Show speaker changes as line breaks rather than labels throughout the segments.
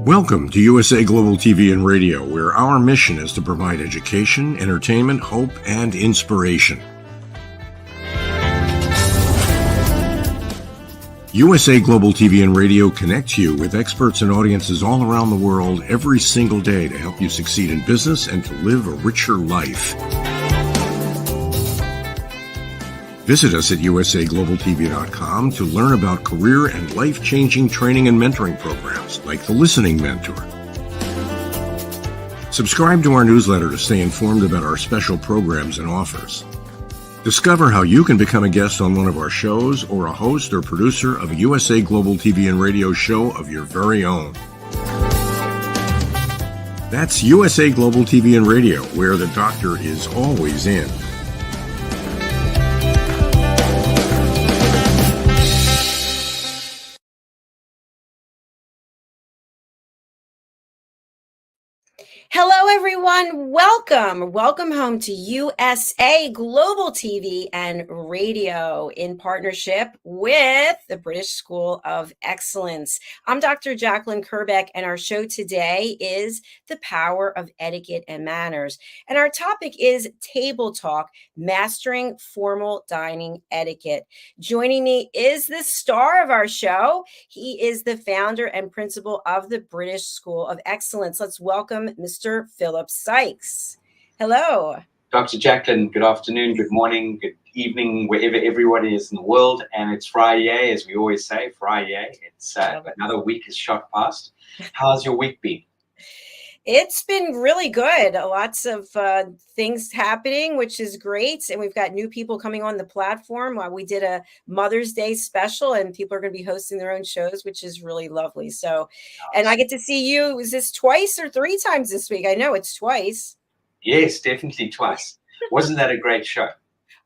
Welcome to USA Global TV and Radio, where our mission is to provide education, entertainment, hope, and inspiration. USA Global TV and Radio connects you with experts and audiences all around the world every single day to help you succeed in business and to live a richer life. Visit us at usaglobaltv.com to learn about career and life-changing training and mentoring programs like the Listening Mentor. Subscribe to our newsletter to stay informed about our special programs and offers. Discover how you can become a guest on one of our shows or a host or producer of a USA Global TV and Radio show of your very own. That's USA Global TV and Radio, where the doctor is always in.
Hello, everyone. Welcome home to USA Global TV and Radio in partnership with the British School of Excellence. I'm Dr. Jacqueline Kerbeck, and our show today is The Power of Etiquette and Manners. And our topic is Table Talk, Mastering Formal Dining Etiquette. Joining me is the star of our show. He is the founder and principal of the British School of Excellence. Let's welcome Mr. Philip Sykes. Hello.
Dr. Jacqueline, good afternoon, good morning, good evening, wherever everybody is in the world. And it's Friday, as we always say, Friday. It's another week has shot past. How's your week been?
It's been really good. Lots of things happening, which is great. And we've got new people coming on the platform. We did a Mother's Day special, and people are going to be hosting their own shows, which is really lovely. So, and I get to see you. Is this twice or three times this week? I know it's twice.
Yes, definitely twice. Wasn't that a great show?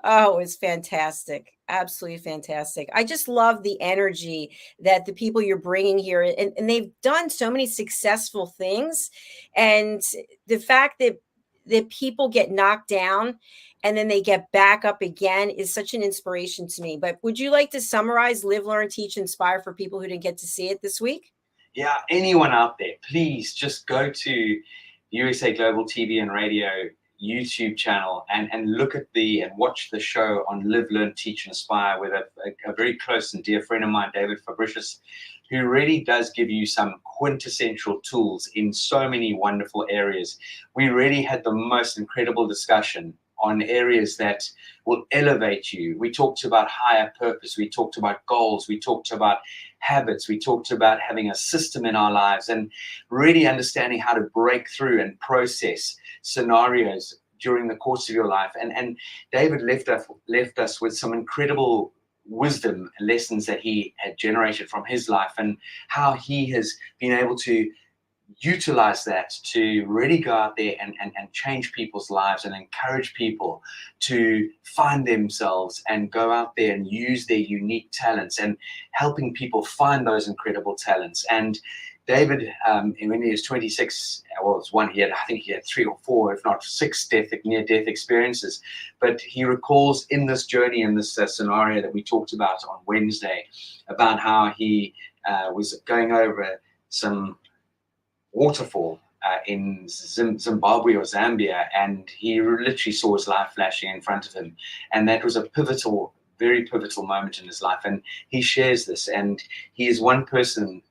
Oh, it's fantastic. Absolutely fantastic. I just love the energy that the people you're bringing here, and they've done so many successful things. And the fact that people get knocked down and then they get back up again is such an inspiration to me. But would you like to summarize Live, Learn, Teach, Inspire for people who didn't get to see it this week?
Yeah, anyone out there, please just go to USA Global TV and Radio YouTube channel and look at and watch the show on Live, Learn, Teach, Inspire with a very close and dear friend of mine, David Fabricius, who really does give you some quintessential tools in so many wonderful areas. We really had the most incredible discussion on areas that will elevate you. We talked about higher purpose. We talked about goals. We talked about habits. We talked about having a system in our lives and really understanding how to break through and process scenarios during the course of your life. And David left us with some incredible wisdom lessons that he had generated from his life and how he has been able to utilize that to really go out there and change people's lives and encourage people to find themselves and go out there and use their unique talents, and helping people find those incredible talents. And David, when he was 26, well, it was one, I think he had 3 or 4, if not 6 near-death experiences. But he recalls in this journey, in this scenario that we talked about on Wednesday, about how he was going over some waterfall in Zimbabwe or Zambia, and he literally saw his life flashing in front of him. And that was a very pivotal moment in his life. And he shares this, and he is one person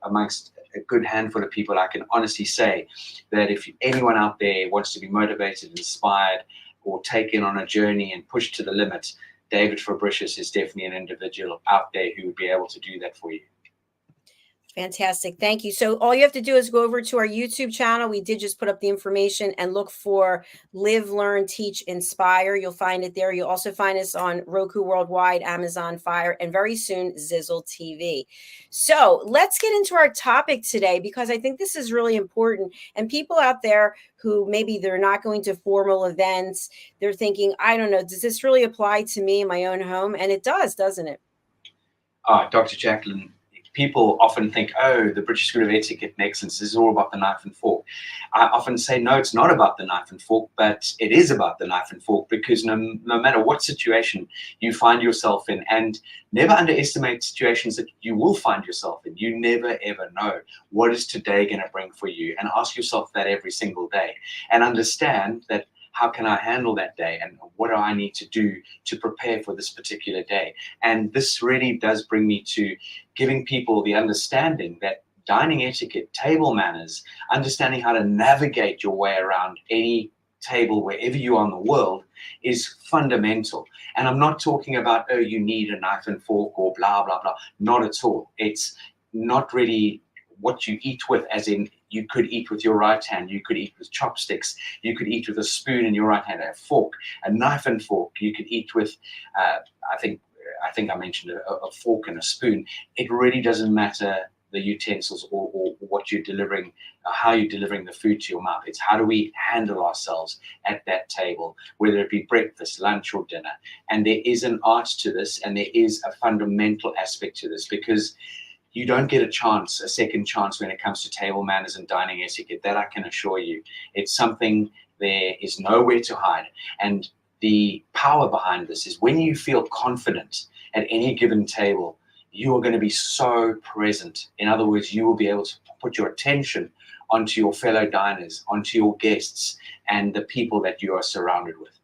amongst a good handful of people. I can honestly say that if anyone out there wants to be motivated, inspired, or taken on a journey and pushed to the limit, David Fabricius is definitely an individual out there who would be able to do that for you.
Fantastic. Thank you. So all you have to do is go over to our YouTube channel. We did just put up the information, and look for Live, Learn, Teach, Inspire. You'll find it there. You'll also find us on Roku Worldwide, Amazon Fire, and very soon Zizzle TV. So let's get into our topic today, because I think this is really important. And people out there who maybe they're not going to formal events, they're thinking, I don't know, does this really apply to me in my own home? And it does, doesn't it?
Dr. Jacqueline, people often think, oh, the British School of Etiquette and Excellence, this is all about the knife and fork. I often say, no, it's not about the knife and fork, but it is about the knife and fork, because no matter what situation you find yourself in, and never underestimate situations that you will find yourself in. You never, ever know what is today going to bring for you, and ask yourself that every single day, and understand that, how can I handle that day, and what do I need to do to prepare for this particular day? And this really does bring me to giving people the understanding that dining etiquette, table manners, understanding how to navigate your way around any table wherever you are in the world, is fundamental. And I'm not talking about, oh, you need a knife and fork or blah, blah, blah. Not at all. It's not really what you eat with, as in, you could eat with your right hand, you could eat with chopsticks, you could eat with a spoon in your right hand, a fork, a knife and fork. You could eat with, I think I mentioned a fork and a spoon. It really doesn't matter the utensils or what you're delivering, how you're delivering the food to your mouth. It's how do we handle ourselves at that table, whether it be breakfast, lunch, or dinner. And there is an art to this, and there is a fundamental aspect to this, because you don't get a second chance when it comes to table manners and dining etiquette. That I can assure you. It's something there is nowhere to hide. And the power behind this is when you feel confident at any given table, you are going to be so present. In other words, you will be able to put your attention onto your fellow diners, onto your guests, and the people that you are surrounded with.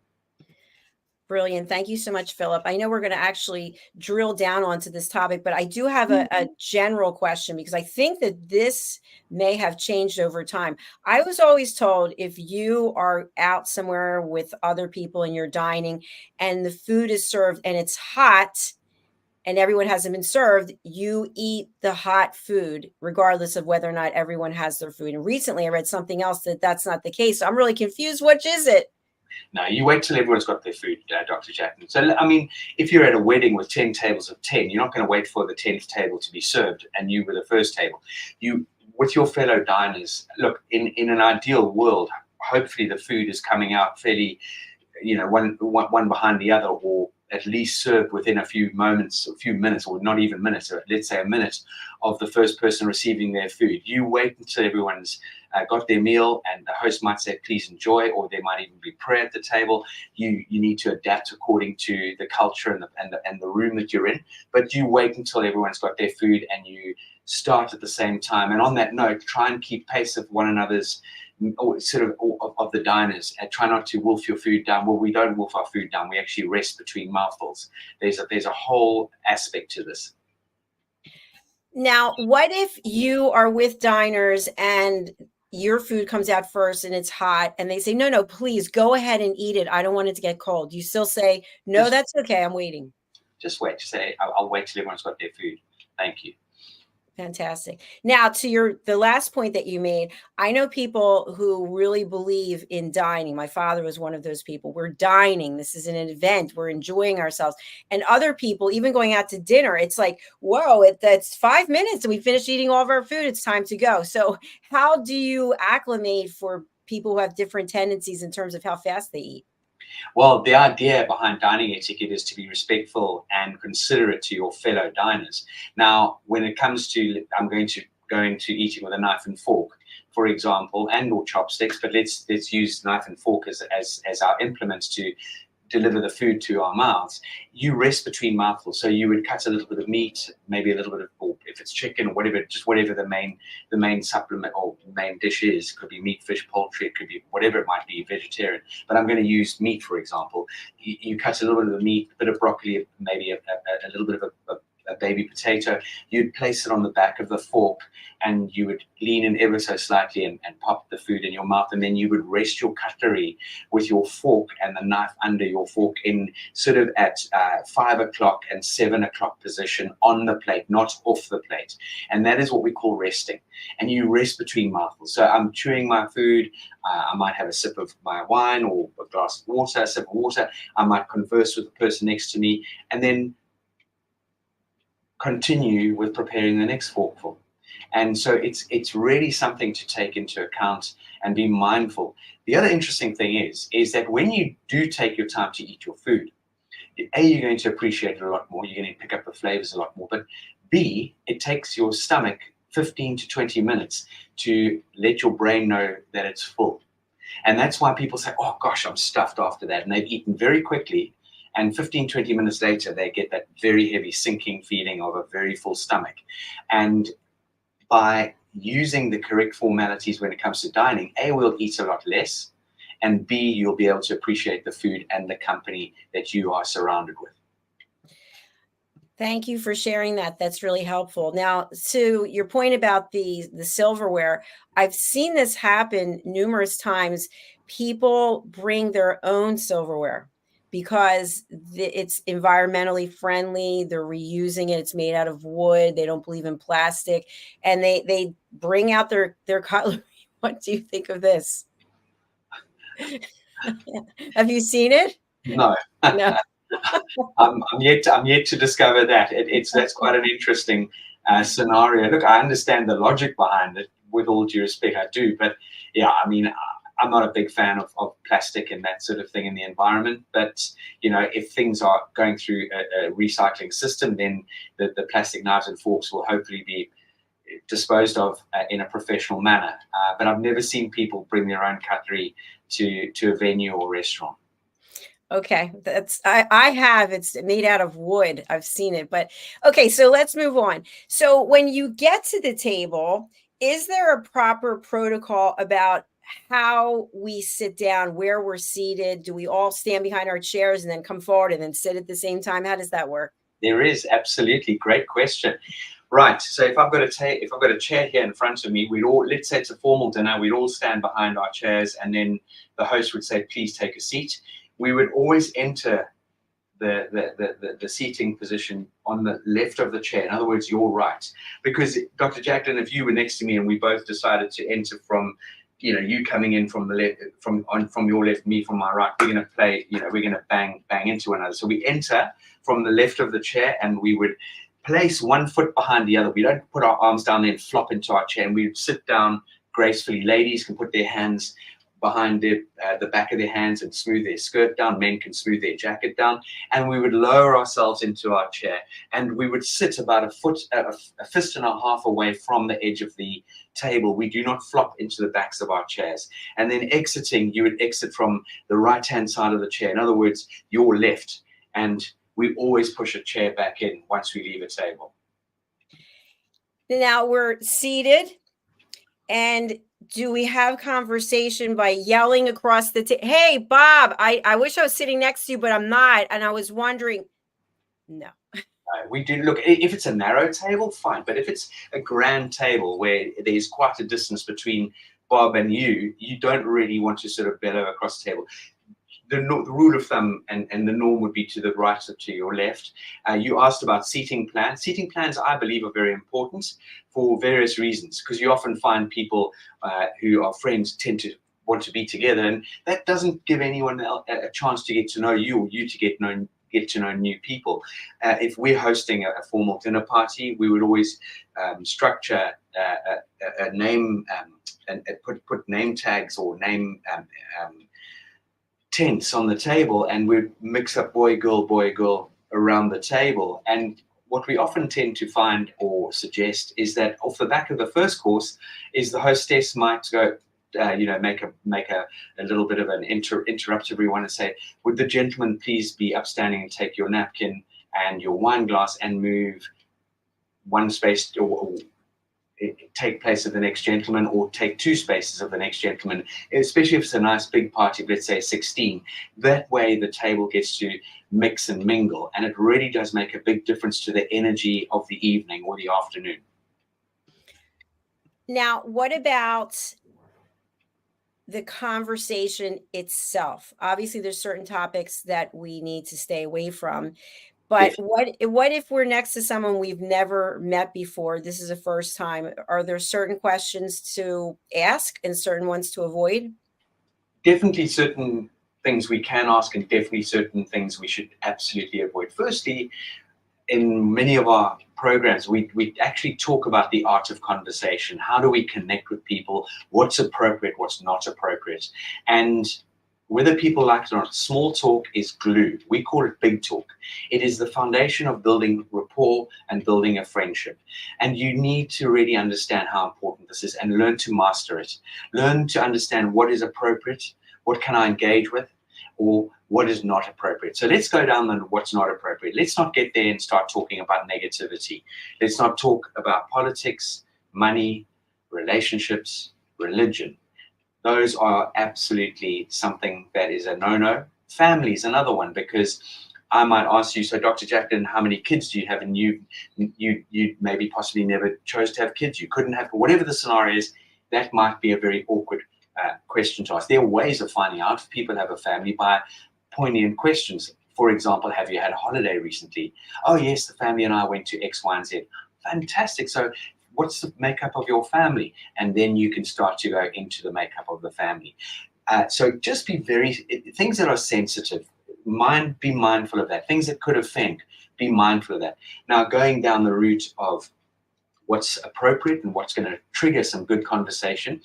Brilliant. Thank you so much, Philip. I know we're going to actually drill down onto this topic, but I do have a general question, because I think that this may have changed over time. I was always told, if you are out somewhere with other people and you're dining and the food is served and it's hot and everyone hasn't been served, you eat the hot food, regardless of whether or not everyone has their food. And recently I read something else that's not the case. So I'm really confused. Which is it?
No, you wait till everyone's got their food, Dr. Jackman. So, I mean, if you're at a wedding with 10 tables of 10, you're not going to wait for the 10th table to be served and you were the first table. You, with your fellow diners, look, in an ideal world, hopefully the food is coming out fairly, one behind the other, or at least served within a few minutes, or not even minutes, or let's say a minute of the first person receiving their food. You wait until everyone's got their meal, and the host might say, please enjoy, or there might even be prayer at the table. You need to adapt according to the culture and the room that you're in, but you wait until everyone's got their food and you start at the same time. And on that note, try and keep pace of one another's, or sort of the diners, and try not to wolf your food down. Well, we don't wolf our food down. We actually rest between mouthfuls. There's a whole aspect to this.
Now, what if you are with diners and your food comes out first and it's hot and they say, no, please go ahead and eat it. I don't want it to get cold. You still say, no, that's okay. I'm waiting.
Just wait. Say, I'll wait till everyone's got their food. Thank you.
Fantastic. Now, to the last point that you made, I know people who really believe in dining. My father was one of those people. We're dining. This is an event. We're enjoying ourselves. And other people, even going out to dinner, it's like, whoa, that's 5 minutes and we finished eating all of our food. It's time to go. So how do you acclimate for people who have different tendencies in terms of how fast they eat?
Well, the idea behind dining etiquette is to be respectful and considerate to your fellow diners. Now, when it comes to, I'm going to go into eating with a knife and fork, for example, and or chopsticks, but let's use knife and fork as our implements to deliver the food to our mouths. You rest between mouthfuls. So you would cut a little bit of meat, maybe a little bit of, or if it's chicken or whatever, just whatever the main supplement or main dish is. It could be meat, fish, poultry, it could be whatever it might be, vegetarian. But I'm going to use meat, for example. You cut a little bit of the meat, a bit of broccoli, maybe a little bit of a baby potato. You'd place it on the back of the fork and you would lean in ever so slightly and pop the food in your mouth. And then you would rest your cutlery with your fork and the knife under your fork in sort of at 5 o'clock and 7 o'clock position on the plate, not off the plate. And that is what we call resting. And you rest between mouthfuls. So I'm chewing my food. I might have a sip of my wine or a glass of water, a sip of water. I might converse with the person next to me and then continue with preparing the next forkful. And so it's really something to take into account and be mindful. The other interesting thing is that when you do take your time to eat your food, A, you're going to appreciate it a lot more. You're going to pick up the flavors a lot more. But B, it takes your stomach 15 to 20 minutes to let your brain know that it's full. And that's why people say, oh gosh, I'm stuffed after that. And they've eaten very quickly. And 15, 20 minutes later, they get that very heavy sinking feeling of a very full stomach. And by using the correct formalities when it comes to dining, A, we'll eat a lot less, and B, you'll be able to appreciate the food and the company that you are surrounded with.
Thank you for sharing that. That's really helpful. Now, to your point about the silverware, I've seen this happen numerous times. People bring their own silverware because it's environmentally friendly. They're reusing it. It's made out of wood. They don't believe in plastic, and they bring out their cutlery. What do you think of this? Have you seen it?
No.
No.
I'm yet to discover that. That's quite an interesting scenario. Look, I understand the logic behind it. With all due respect, I do. But yeah, I mean, I'm not a big fan of plastic and that sort of thing in the environment. But you know, if things are going through a recycling system, then the plastic knives and forks will hopefully be disposed of in a professional manner. But I've never seen people bring their own cutlery to a venue or restaurant.
Okay, I have. It's made out of wood. I've seen it, but okay, so let's move on. So when you get to the table, is there a proper protocol about how we sit down, where we're seated? Do we all stand behind our chairs and then come forward and then sit at the same time? How does that work?
There is, absolutely. Great question. Right. So if I've got a chair here in front of me, let's say it's a formal dinner, we'd all stand behind our chairs, and then the host would say, please take a seat. We would always enter the seating position on the left of the chair. In other words, your right. Because Dr. Jacqueline, if you were next to me and we both decided to enter from, you coming in from the left, from your left, me from my right, we're going to play, we're going to bang into one another. So we enter from the left of the chair and we would place one foot behind the other. We don't put our arms down there and flop into our chair, and we would sit down gracefully. Ladies can put their hands behind the back of their hands and smooth their skirt down. Men can smooth their jacket down, and we would lower ourselves into our chair, and we would sit about a fist and a half away from the edge of the table. We do not flop into the backs of our chairs. And then exiting, you would exit from the right-hand side of the chair. In other words, your left. And we always push a chair back in once we leave a table.
Now we're seated, and do we have conversation by yelling across the table? Hey, Bob, I wish I was sitting next to you, but I'm not. And I was wondering, no.
We do. Look, if it's a narrow table, fine. But if it's a grand table where there's quite a distance between Bob and you don't really want to sort of bellow across the table. the rule of thumb and the norm would be to the right or to your left. You asked about seating plans. Seating plans, I believe, are very important for various reasons, because you often find people who are friends tend to want to be together, and that doesn't give anyone else a chance to get to know you, or you to get to know new people. If we're hosting a formal dinner party, we would always structure a name and put name tags or name tents on the table, and we'd mix up boy, girl around the table. And what we often tend to find or suggest is that off the back of the first course is the hostess might go, make a little bit of an interruptive one and say, would the gentleman please be upstanding and take your napkin and your wine glass and move one space, or take place of the next gentleman, or take 2 spaces of the next gentleman, especially if it's a nice big party, let's say 16. That way the table gets to mix and mingle, and it really does make a big difference to the energy of the evening or the afternoon.
Now, what about the conversation itself? Obviously, there's certain topics that we need to stay away from. But what if we're next to someone we've never met before? This is a first time. Are there certain questions to ask and certain ones to avoid?
Definitely certain things we can ask, and definitely certain things we should absolutely avoid. Firstly, in many of our programs, we actually talk about the art of conversation. How do we connect with people? What's appropriate, what's not appropriate? And whether people like it or not, small talk is glue. We call it big talk. It is the foundation of building rapport and building a friendship. And you need to really understand how important this is and learn to master it. Learn to understand what is appropriate, what can I engage with, or what is not appropriate. So let's go down on what's not appropriate. Let's not get there and start talking about negativity. Let's not talk about politics, money, relationships, religion. Those are absolutely something that is a no-no. Family is another one, because I might ask you, so Dr. Jacqueline, how many kids do you have? And you maybe possibly never chose to have kids. You couldn't have, whatever the scenario is, that might be a very awkward question to ask. There are ways of finding out if people have a family by poignant questions. For example, have you had a holiday recently? Oh yes, the family and I went to X, Y, and Z. Fantastic. So what's the makeup of your family? And then you can start to go into the makeup of the family. So just be things that are sensitive, be mindful of that. Things that could offend, be mindful of that. Now, going down the route of what's appropriate and what's going to trigger some good conversation,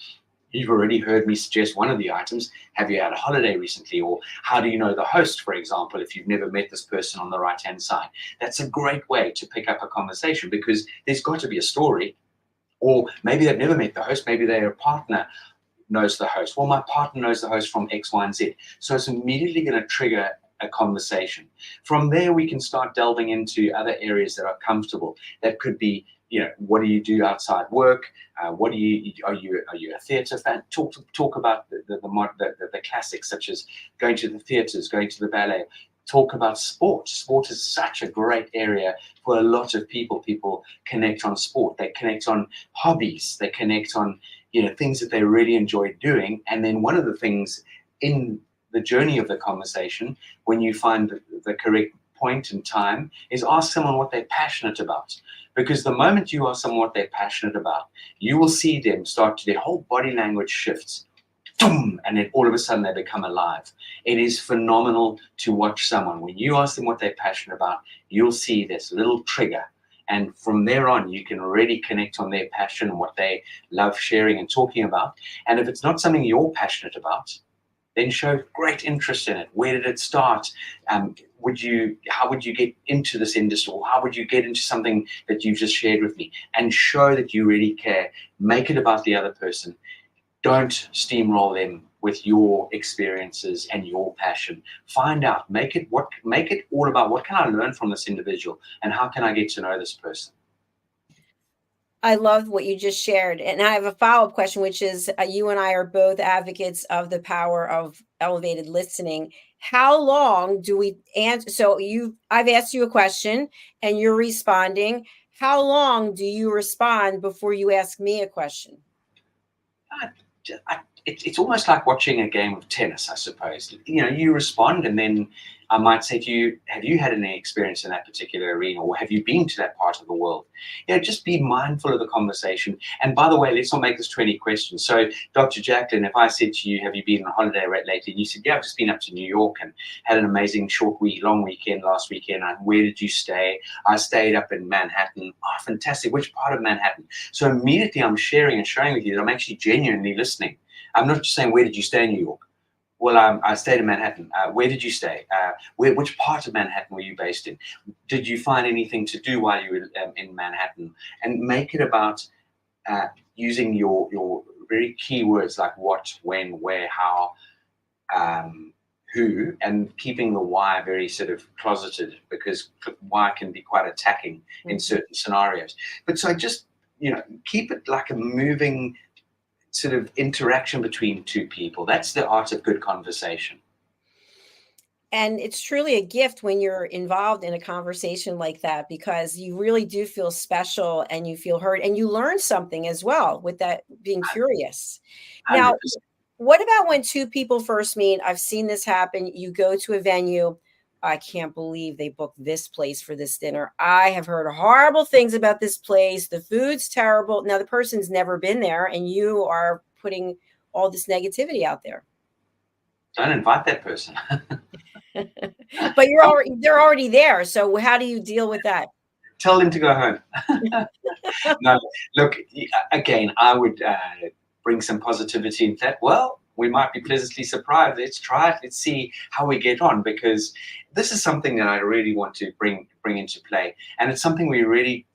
you've already heard me suggest one of the items. Have you had a holiday recently? Or how do you know the host, for example, if you've never met this person on the right-hand side? That's a great way to pick up a conversation, because there's got to be a story. Or maybe they've never met the host. Maybe their partner knows the host. Well, my partner knows the host from X, Y, and Z. So it's immediately going to trigger a conversation. From there, we can start delving into other areas that are comfortable. That could be, what do you do outside work? Are you a theatre fan? Talk about the classics, such as going to the theatres, going to the ballet. Talk about sport. Sport is such a great area for a lot of people. People connect on sport. They connect on hobbies. They connect on things that they really enjoy doing. And then one of the things in the journey of the conversation, when you find the correct point in time, is ask someone what they're passionate about. Because the moment you ask someone what they're passionate about, you will see them their whole body language shifts. And then all of a sudden they become alive. It is phenomenal to watch someone. When you ask them what they're passionate about, you'll see this little trigger. And from there on, you can really connect on their passion and what they love sharing and talking about. And if it's not something you're passionate about, then show great interest in it. Where did it start? How would you get into this industry? Or how would you get into something that you've just shared with me? And show that you really care. Make it about the other person. Don't steamroll them with your experiences and your passion. Find out, make it all about what can I learn from this individual and how can I get to know this person.
I love what you just shared. And I have a follow-up question, which is you and I are both advocates of the power of elevated listening. How long do we answer? So I've asked you a question and you're responding. How long do you respond before you ask me a question?
it's almost like watching a game of tennis, I suppose. You respond, and then I might say to you, have you had any experience in that particular arena, or have you been to that part of the world? Just be mindful of the conversation. And by the way, let's not make this 20 questions. So, Dr. Jacqueline, if I said to you, have you been on holiday lately? And you said, yeah, I've just been up to New York and had an amazing long weekend last weekend. And where did you stay? I stayed up in Manhattan. Oh, fantastic. Which part of Manhattan? So immediately I'm sharing and showing with you that I'm actually genuinely listening. I'm not just saying, where did you stay in New York? Well, I stayed in Manhattan. Where did you stay? Which part of Manhattan were you based in? Did you find anything to do while you were in Manhattan? And make it about using your very key words like what, when, where, how, who, and keeping the why very sort of closeted, because why can be quite attacking in certain scenarios. But so just, keep it like a moving sort of interaction between two people. That's the art of good conversation.
And it's truly a gift when you're involved in a conversation like that, because you really do feel special and you feel heard and you learn something as well with that being curious.
100%.
Now, what about when two people first meet? I've seen this happen. You go to a venue. I can't believe they booked this place for this dinner. I have heard horrible things about this place. The food's terrible. Now, the person's never been there, and you are putting all this negativity out there.
Don't invite that person.
But they're already there. So how do you deal with that?
Tell them to go home. No, look, again, I would bring some positivity into that. Well, we might be pleasantly surprised. Let's try it. Let's see how we get on, because this is something that I really want to bring into play. And it's something we really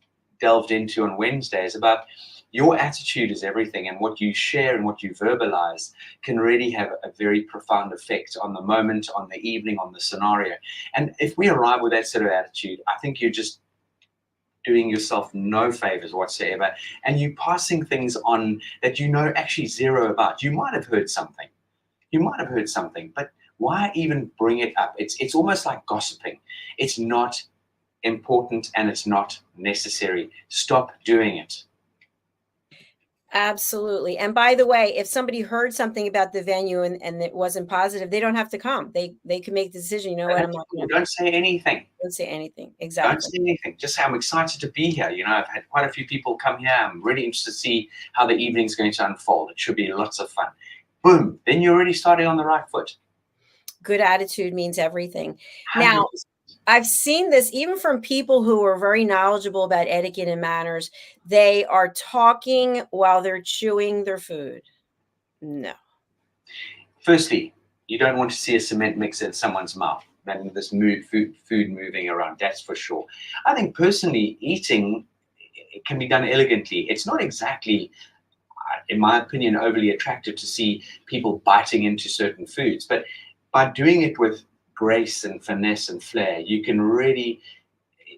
delved into on Wednesdays about your attitude is everything, and what you share and what you verbalize can really have a very profound effect on the moment, on the evening, on the scenario. And if we arrive with that sort of attitude, I think you're just doing yourself no favors whatsoever, and you passing things on that actually zero about. You might have heard something, but why even bring it up? It's almost like gossiping. It's not important and it's not necessary. Stop doing it.
Absolutely. And by the way, if somebody heard something about the venue and it wasn't positive, they don't have to come. They can make the decision. You know what? I'm not going to.
Don't say anything.
Don't say anything. Exactly.
Don't say anything. Just say, I'm excited to be here. I've had quite a few people come here. I'm really interested to see how the evening's going to unfold. It should be lots of fun. Boom. Then you're already starting on the right foot.
Good attitude means everything.
100%.
Now, I've seen this even from people who are very knowledgeable about etiquette and manners. They are talking while they're chewing their food. No.
Firstly, you don't want to see a cement mixer in someone's mouth. Then this food moving around, that's for sure. I think personally, eating, it can be done elegantly. It's not exactly, in my opinion, overly attractive to see people biting into certain foods. But by doing it with grace and finesse and flair, you can really,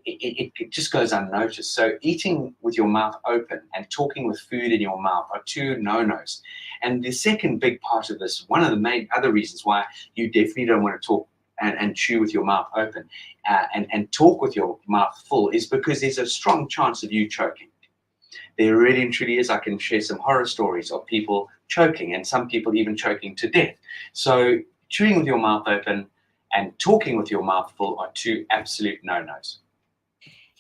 it just goes unnoticed. So eating with your mouth open and talking with food in your mouth are two no-nos. And the second big part of this, one of the main other reasons why you definitely don't want to talk and chew with your mouth open and talk with your mouth full, is because there's a strong chance of you choking. There really and truly is. I can share some horror stories of people choking, and some people even choking to death. So chewing with your mouth open and talking with your mouth full are two absolute no-nos.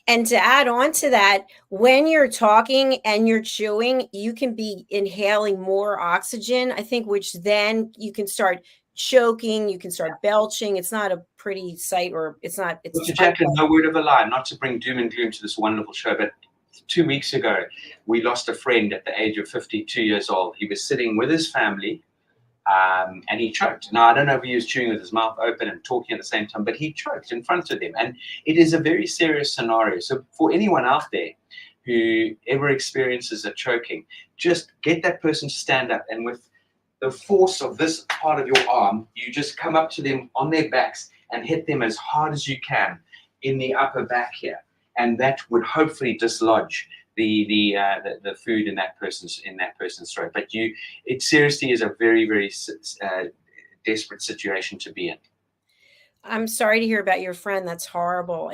And to add on to that, when you're talking and you're chewing, you can be inhaling more oxygen, I think, which then you can start choking, you can start belching. It's not a pretty sight, or it's not. It's
Dr. Jacqueline, no word of a lie, not to bring doom and gloom to this wonderful show, but 2 weeks ago, we lost a friend at the age of 52 years old. He was sitting with his family, and he choked. Now, I don't know if he was chewing with his mouth open and talking at the same time, but he choked in front of them. And it is a very serious scenario. So for anyone out there who ever experiences a choking, just get that person to stand up, and with the force of this part of your arm, you just come up to them on their backs and hit them as hard as you can in the upper back here. And that would hopefully dislodge the food in that person's throat. But it seriously is a very, very desperate situation to be in.
I'm sorry to hear about your friend. That's horrible.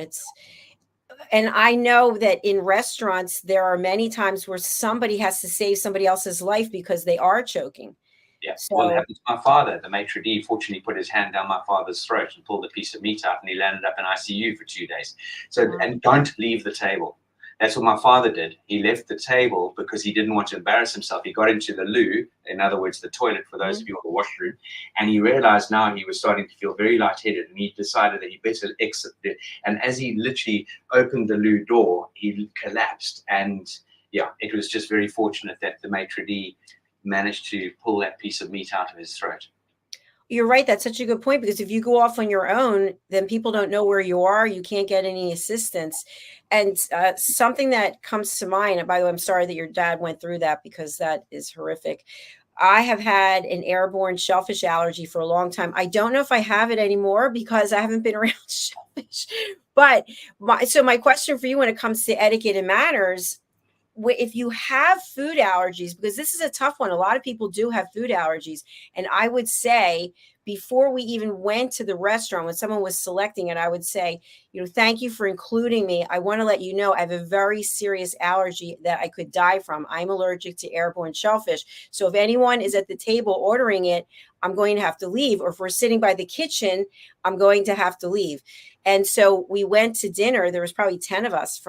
And I know that in restaurants, there are many times where somebody has to save somebody else's life because they are choking.
Yeah, well, it
So,
happened to my father. The maitre d' fortunately put his hand down my father's throat and pulled a piece of meat out, and he landed up in ICU for 2 days. So, and don't leave the table. That's what my father did. He left the table because he didn't want to embarrass himself. He got into the loo, in other words, the toilet for those of you on the washroom, and he realized now he was starting to feel very lightheaded, and he decided that he better exit there. And as he literally opened the loo door, he collapsed. And yeah, it was just very fortunate that the maitre d' managed to pull that piece of meat out of his throat.
you're right. That's such a good point, because if you go off on your own, then people don't know where you are. You can't get any assistance. And something that comes to mind, and by the way, I'm sorry that your dad went through that, because that is horrific. I have had an airborne shellfish allergy for a long time. I don't know if I have it anymore because I haven't been around shellfish. But my question for you when it comes to etiquette and manners, if you have food allergies, because this is a tough one, a lot of people do have food allergies. And I would say, before we even went to the restaurant, when someone was selecting it, I would say, thank you for including me. I want to let you know I have a very serious allergy that I could die from. I'm allergic to airborne shellfish. So if anyone is at the table ordering it, I'm going to have to leave. Or if we're sitting by the kitchen, I'm going to have to leave. And so we went to dinner. There was probably 10 of us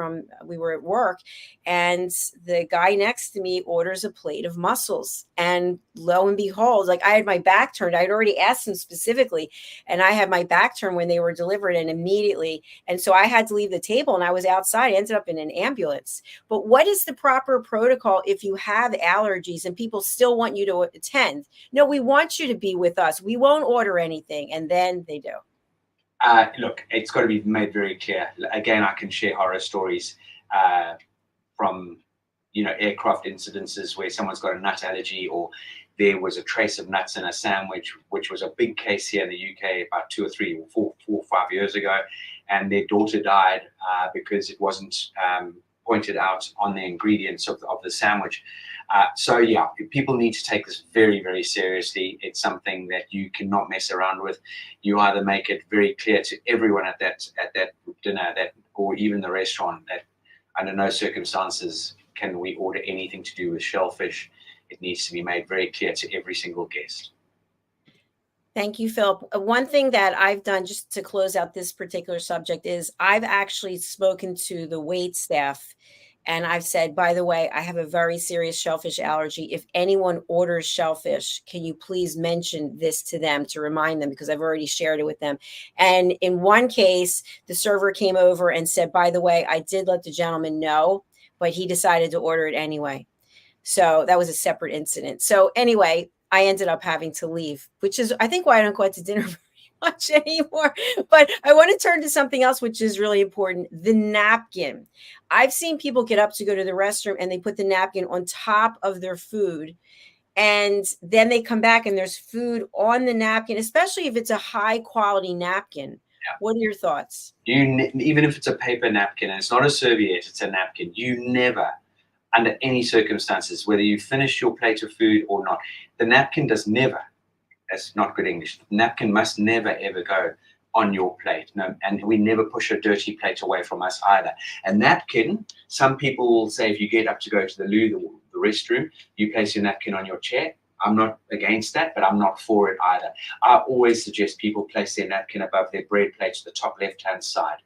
we were at work, and the guy next to me orders a plate of mussels. And lo and behold, like, I had my back turned. I'd already asked him specifically, and I had my back turned when they were delivered, and immediately. And so I had to leave the table, and I was outside. I ended up in an ambulance. But what is the proper protocol if you have allergies and people still want you to attend? No, we want you to be with us. We won't order anything. And then they do.
Look, it's got to be made very clear. Again, I can share horror stories from, aircraft incidences where someone's got a nut allergy, or there was a trace of nuts in a sandwich, which was a big case here in the UK about 2 or 3 or 4 or 5 years ago, and their daughter died because it wasn't pointed out on the ingredients of the sandwich. So yeah, people need to take this very, very seriously. It's something that you cannot mess around with. You either make it very clear to everyone at that dinner, or even the restaurant, that under no circumstances can we order anything to do with shellfish. It needs to be made very clear to every single guest.
Thank you, Philip. One thing that I've done, just to close out this particular subject, is I've actually spoken to the wait staff, and I've said, by the way, I have a very serious shellfish allergy. If anyone orders shellfish, can you please mention this to them to remind them, because I've already shared it with them. And in one case, the server came over and said, by the way, I did let the gentleman know, but he decided to order it anyway. So that was a separate incident. So anyway, I ended up having to leave, which is, I think, why I don't go out to dinner very much anymore. But I want to turn to something else, which is really important: the napkin. I've seen people get up to go to the restroom and they put the napkin on top of their food. And then they come back and there's food on the napkin, especially if it's a high quality napkin.
Yeah.
What are your thoughts?
Even if it's a paper napkin and it's not a serviette, it's a napkin, you never, under any circumstances, whether you finish your plate of food or not, the napkin does never, that's not good English, the napkin must never ever go on your plate. No, and we never push a dirty plate away from us either. A napkin, some people will say, if you get up to go to the loo, the restroom, you place your napkin on your chair. I'm not against that, but I'm not for it either. I always suggest people place their napkin above their bread plate to the top left-hand side,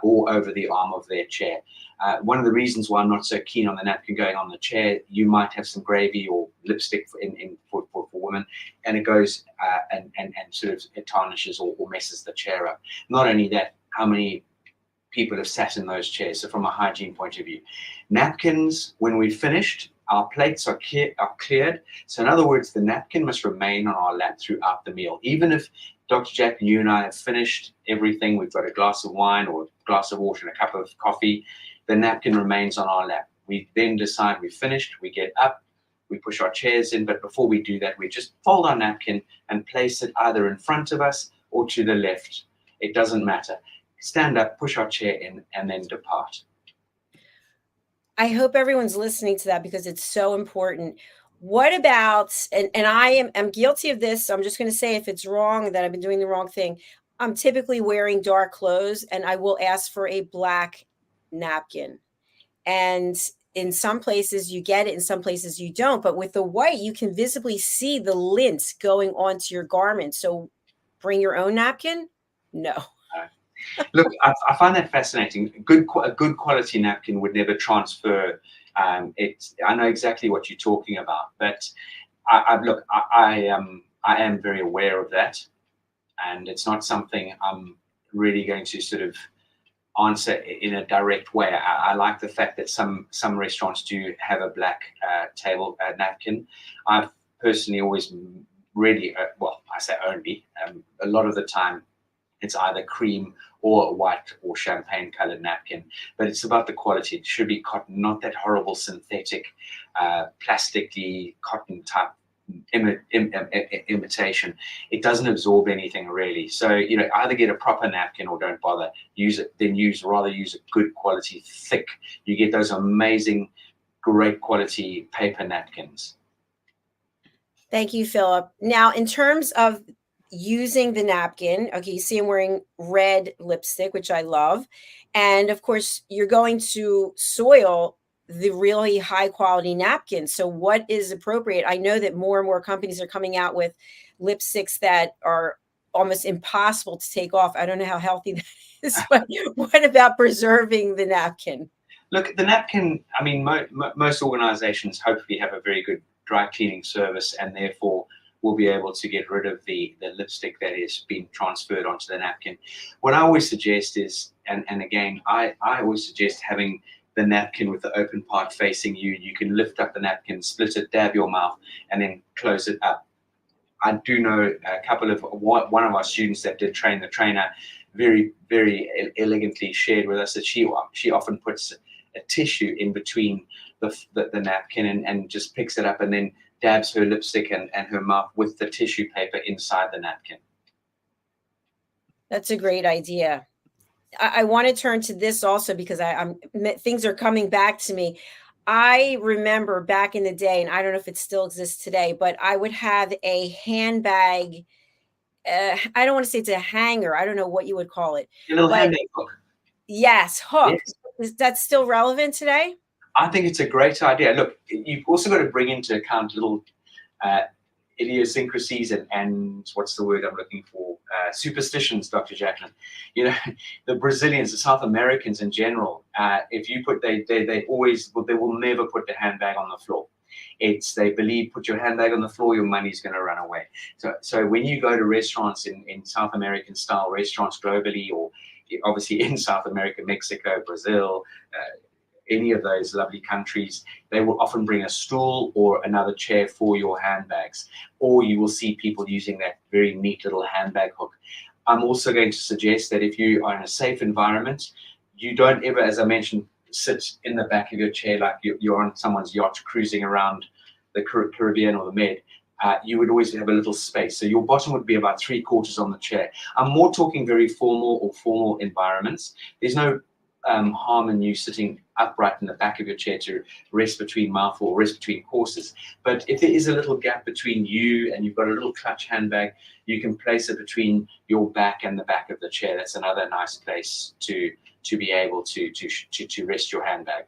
or over the arm of their chair. One of the reasons why I'm not so keen on the napkin going on the chair, you might have some gravy or lipstick for women, and it goes and sort of it tarnishes or messes the chair up. Not only that, how many people have sat in those chairs? So from a hygiene point of view, napkins, when we've finished, our plates are cleared. So in other words, the napkin must remain on our lap throughout the meal. Even if Dr. Jack and you and I have finished everything, we've got a glass of wine or a glass of water and a cup of coffee, the napkin remains on our lap. We then decide we've finished, we get up, we push our chairs in, but before we do that, we just fold our napkin and place it either in front of us or to the left. It doesn't matter. Stand up, push our chair in, and then depart.
I hope everyone's listening to that, because it's so important. What about, and I'm guilty of this, so I'm just going to say, if it's wrong, that I've been doing the wrong thing. I'm typically wearing dark clothes, and I will ask for a black napkin. And in some places you get it, in some places you don't. But with the white, you can visibly see the lint going onto your garment. So bring your own napkin? No.
Look, I find that fascinating. A good quality napkin would never transfer. I know exactly what you're talking about, but I am very aware of that, and it's not something I'm really going to sort of answer in a direct way. I like the fact that some restaurants do have a black table napkin. I've personally always really, well, I say only, a lot of the time it's either cream or a white or champagne colored napkin, but it's about the quality. It should be cotton, not that horrible synthetic, plasticky cotton type imitation. It doesn't absorb anything really. So, either get a proper napkin or don't bother. Use it, then rather use a good quality, thick. You get those amazing, great quality paper napkins.
Thank you, Philip. Now, in terms of using the napkin, okay, you see I'm wearing red lipstick, which I love. And of course, you're going to soil the really high quality napkin. So what is appropriate? I know that more and more companies are coming out with lipsticks that are almost impossible to take off. I don't know how healthy that is, but what about preserving the napkin?
Look, the napkin, I mean, most organizations hopefully have a very good dry cleaning service, and therefore will be able to get rid of the lipstick that is being transferred onto the napkin. What I always suggest is, and again, I always suggest having the napkin with the open part facing you. You can lift up the napkin, split it, dab your mouth, and then close it up. I do know a couple of, one of our students that did train the trainer very, very elegantly shared with us that she often puts a tissue in between the napkin and just picks it up and then dabs her lipstick and her mouth with the tissue paper inside the napkin.
That's a great idea. I want to turn to this also because things are coming back to me. I remember back in the day, and I don't know if it still exists today, but I would have a handbag. I don't want to say it's a hanger. I don't know what you would call it.
A little
But
handbag hook.
yes, hook.
Yes.
Is that still relevant today?
I think it's a great idea. Look, you've also got to bring into account little idiosyncrasies and what's the word I'm looking for? Superstitions, Dr. Jacqueline. The Brazilians, the South Americans in general, if you put, they will never put the handbag on the floor. They believe, put your handbag on the floor, your money's going to run away. So when you go to restaurants in South American style restaurants globally, or obviously in South America, Mexico, Brazil, any of those lovely countries, they will often bring a stool or another chair for your handbags, or you will see people using that very neat little handbag hook. I'm also going to suggest that if you are in a safe environment, you don't ever, as I mentioned, sit in the back of your chair like you're on someone's yacht cruising around the Caribbean or the Med. You would always have a little space. So your bottom would be about 3/4 on the chair. I'm more talking very formal environments. There's no harm in you sitting upright in the back of your chair to rest between mouthful or rest between courses. But if there is a little gap between you and you've got a little clutch handbag, you can place it between your back and the back of the chair. That's another nice place to be able to rest your handbag.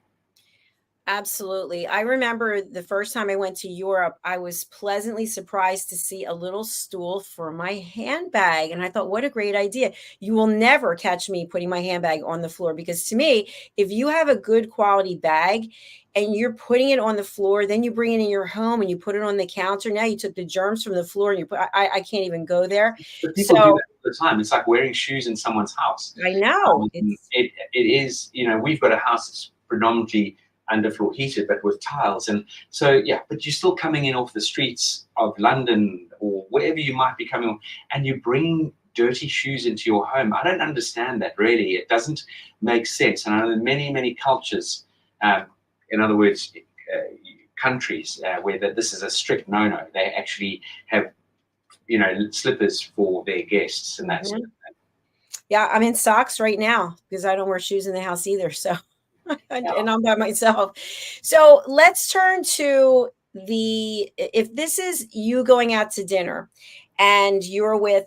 Absolutely. I remember the first time I went to Europe, I was pleasantly surprised to see a little stool for my handbag. And I thought, what a great idea. You will never catch me putting my handbag on the floor because to me, if you have a good quality bag and you're putting it on the floor, then you bring it in your home and you put it on the counter. Now you took the germs from the floor and I can't even go there.
But people do that all the time. It's like wearing shoes in someone's house.
I know.
It is, we've got a house that's predominantly underfloor heated, but with tiles. And so, yeah, but you're still coming in off the streets of London or wherever you might be coming on, and you bring dirty shoes into your home. I don't understand that, really. It doesn't make sense. And I know in many, many cultures, in other words, countries where this is a strict no-no, they actually have, slippers for their guests and that sort of thing.
Yeah, I'm in socks right now because I don't wear shoes in the house either. So and I'm by myself. So let's turn to if this is you going out to dinner and you're with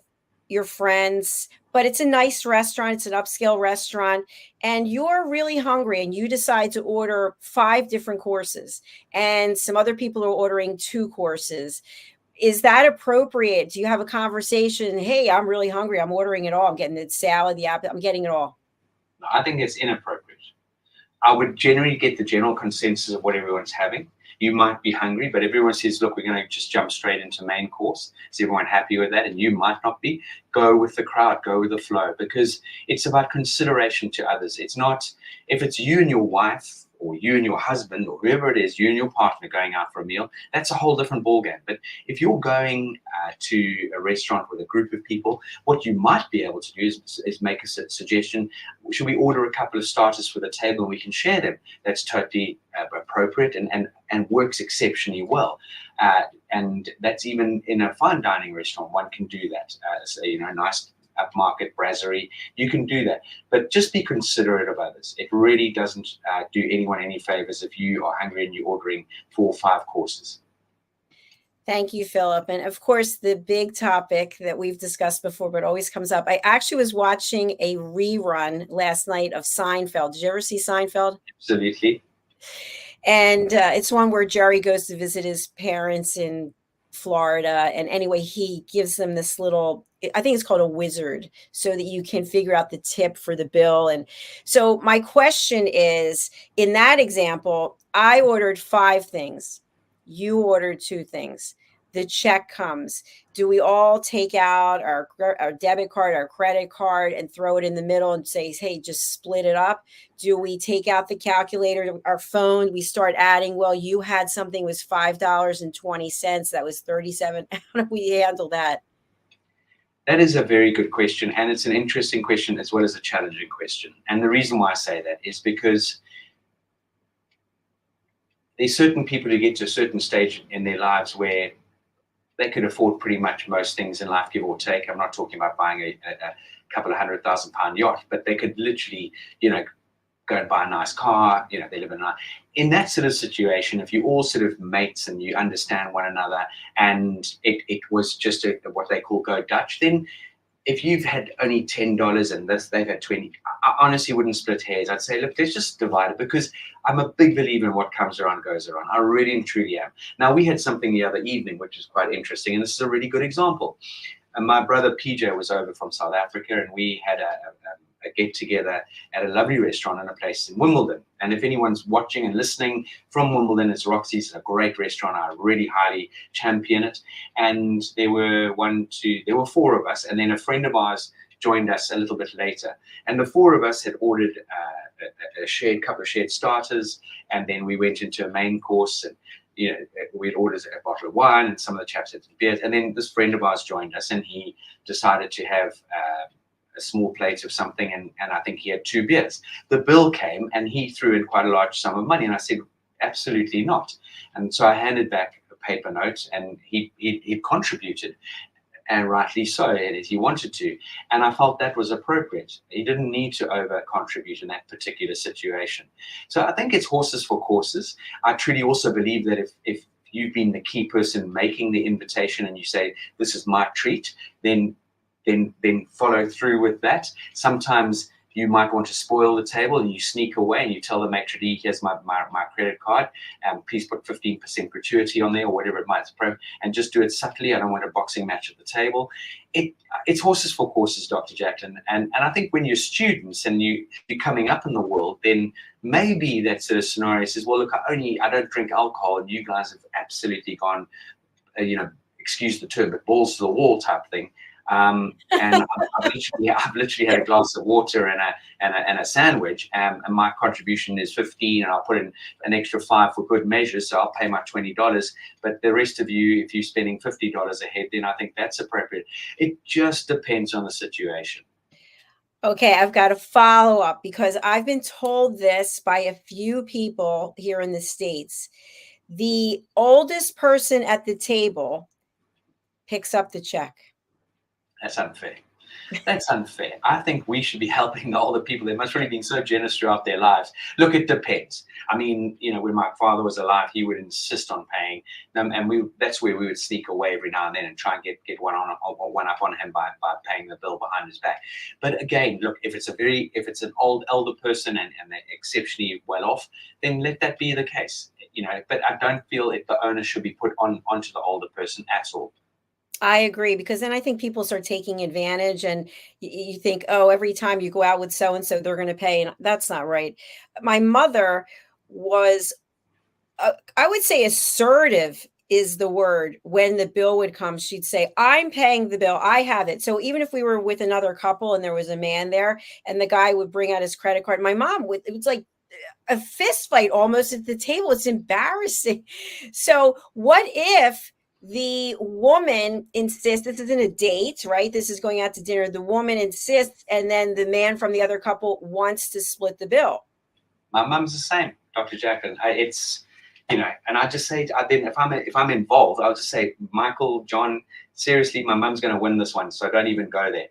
your friends, but it's a nice restaurant. It's an upscale restaurant, and you're really hungry and you decide to order 5 different courses, and some other people are ordering 2 courses. Is that appropriate? Do you have a conversation? Hey, I'm really hungry. I'm ordering it all. I'm getting the salad, the apple. I'm getting it all.
I think it's inappropriate. I would generally get the general consensus of what everyone's having. You might be hungry, but everyone says, look, we're going to just jump straight into main course. Is everyone happy with that? And you might not be. Go with the crowd, go with the flow, because it's about consideration to others. It's not, if it's you and your wife or you and your husband or whoever it is, you and your partner going out for a meal, that's a whole different ballgame. But if you're going to a restaurant with a group of people, what you might be able to do is make a suggestion. Should we order a couple of starters for the table and we can share them? That's totally appropriate and works exceptionally well. And that's even in a fine dining restaurant, one can do that. So, nice upmarket brasserie, you can do that. But just be considerate of others. It really doesn't do anyone any favors if you are hungry and you're ordering 4 or 5 courses.
Thank you, Philip. And of course, the big topic that we've discussed before, but always comes up. I actually was watching a rerun last night of Seinfeld. Did you ever see Seinfeld?
Absolutely.
And it's one where Jerry goes to visit his parents in Florida. And anyway, he gives them this little, I think it's called a wizard, so that you can figure out the tip for the bill. And so my question is, in that example, I ordered 5 things. You ordered 2 things. The check comes. Do we all take out our debit card, our credit card, and throw it in the middle and say, hey, just split it up? Do we take out the calculator, our phone? We start adding, well, you had something was $5.20. That was 37. How do we handle that?
That is a very good question. And it's an interesting question as well as a challenging question. And the reason why I say that is because there's certain people who get to a certain stage in their lives where they could afford pretty much most things in life, give or take. I'm not talking about buying a couple of £100,000 yacht, but they could literally, go and buy a nice car. They live in that sort of situation. If you all sort of mates and you understand one another, and it was just what they call go Dutch, then if you've had only $10 and they've had 20, I honestly wouldn't split hairs. I'd say, look, let's just divide it, because I'm a big believer in what comes around goes around. I really and truly am. Now, we had something the other evening, which is quite interesting, and this is a really good example. And my brother PJ was over from South Africa, and we had a get together at a lovely restaurant in a place in Wimbledon. And if anyone's watching and listening from Wimbledon, it's Roxy's. It's a great restaurant. I really highly champion it. And there were 4 of us, and then a friend of ours joined us a little bit later. And the 4 of us had ordered a couple of shared starters, and then we went into a main course, and we'd ordered a bottle of wine, and some of the chaps had beers. And then this friend of ours joined us, and he decided to have a small plate of something, and I think he had 2 beers. The bill came, and he threw in quite a large sum of money, and I said, absolutely not. And so I handed back a paper note, and he contributed, and rightly so, and he wanted to. And I felt that was appropriate. He didn't need to over contribute in that particular situation. So I think it's horses for courses. I truly also believe that if you've been the key person making the invitation and you say, this is my treat, then follow through with that. Sometimes you might want to spoil the table, and you sneak away and you tell the maitre d', here's my credit card, please put 15% gratuity on there, or whatever it might be, and just do it subtly. I don't want a boxing match at the table. It's horses for courses, Dr. Jacqueline. And I think when you're students and you're coming up in the world, then maybe that sort of scenario says, well, look, I don't drink alcohol, and you guys have absolutely gone, excuse the term, but balls to the wall type thing. And I've literally had a glass of water and a sandwich, and my contribution is 15, and I'll put in an extra 5 for good measure, so I'll pay my $20. But the rest of you, if you're spending $50 a head, then I think that's appropriate. It just depends on the situation.
Okay, I've got a follow up, because I've been told this by a few people here in the States. The oldest person at the table picks up the check.
That's unfair. That's unfair. I think we should be helping the older people. They must really been so generous throughout their lives. Look, it depends. I mean, when my father was alive, he would insist on paying them, and that's where we would sneak away every now and then and try and get one up on him by paying the bill behind his back. But again, look, if it's an old elder person and they're exceptionally well off, then let that be the case. But I don't feel the onus should be put onto the older person at all.
I agree, because then I think people start taking advantage, and you think, oh, every time you go out with so and so, they're going to pay, and that's not right. My mother was, I would say, assertive is the word. When the bill would come, she'd say, "I'm paying the bill. I have it." So even if we were with another couple and there was a man there, and the guy would bring out his credit card, my mom would. It was like a fist fight almost at the table. It's embarrassing. So what if the woman insists, this isn't a date, right? This is going out to dinner. The woman insists, and then the man from the other couple wants to split the bill.
My mum's the same, Dr. Jacqueline. It's, and I just say, if I'm involved, I'll just say, Michael, John, seriously, my mum's going to win this one, so don't even go there.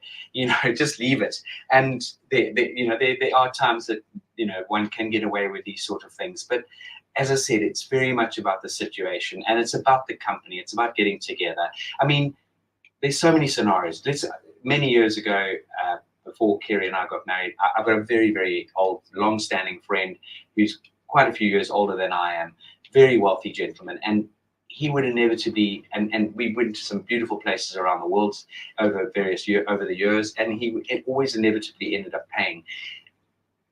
Just leave it. And there are times that one can get away with these sort of things, but as I said, it's very much about the situation, and it's about the company. It's about getting together. I mean, there's so many scenarios. Many years ago, before Kerry and I got married, I've got a very, very old, long-standing friend who's quite a few years older than I am, very wealthy gentleman, and he would inevitably, and we went to some beautiful places around the world over the years, and he always inevitably ended up paying.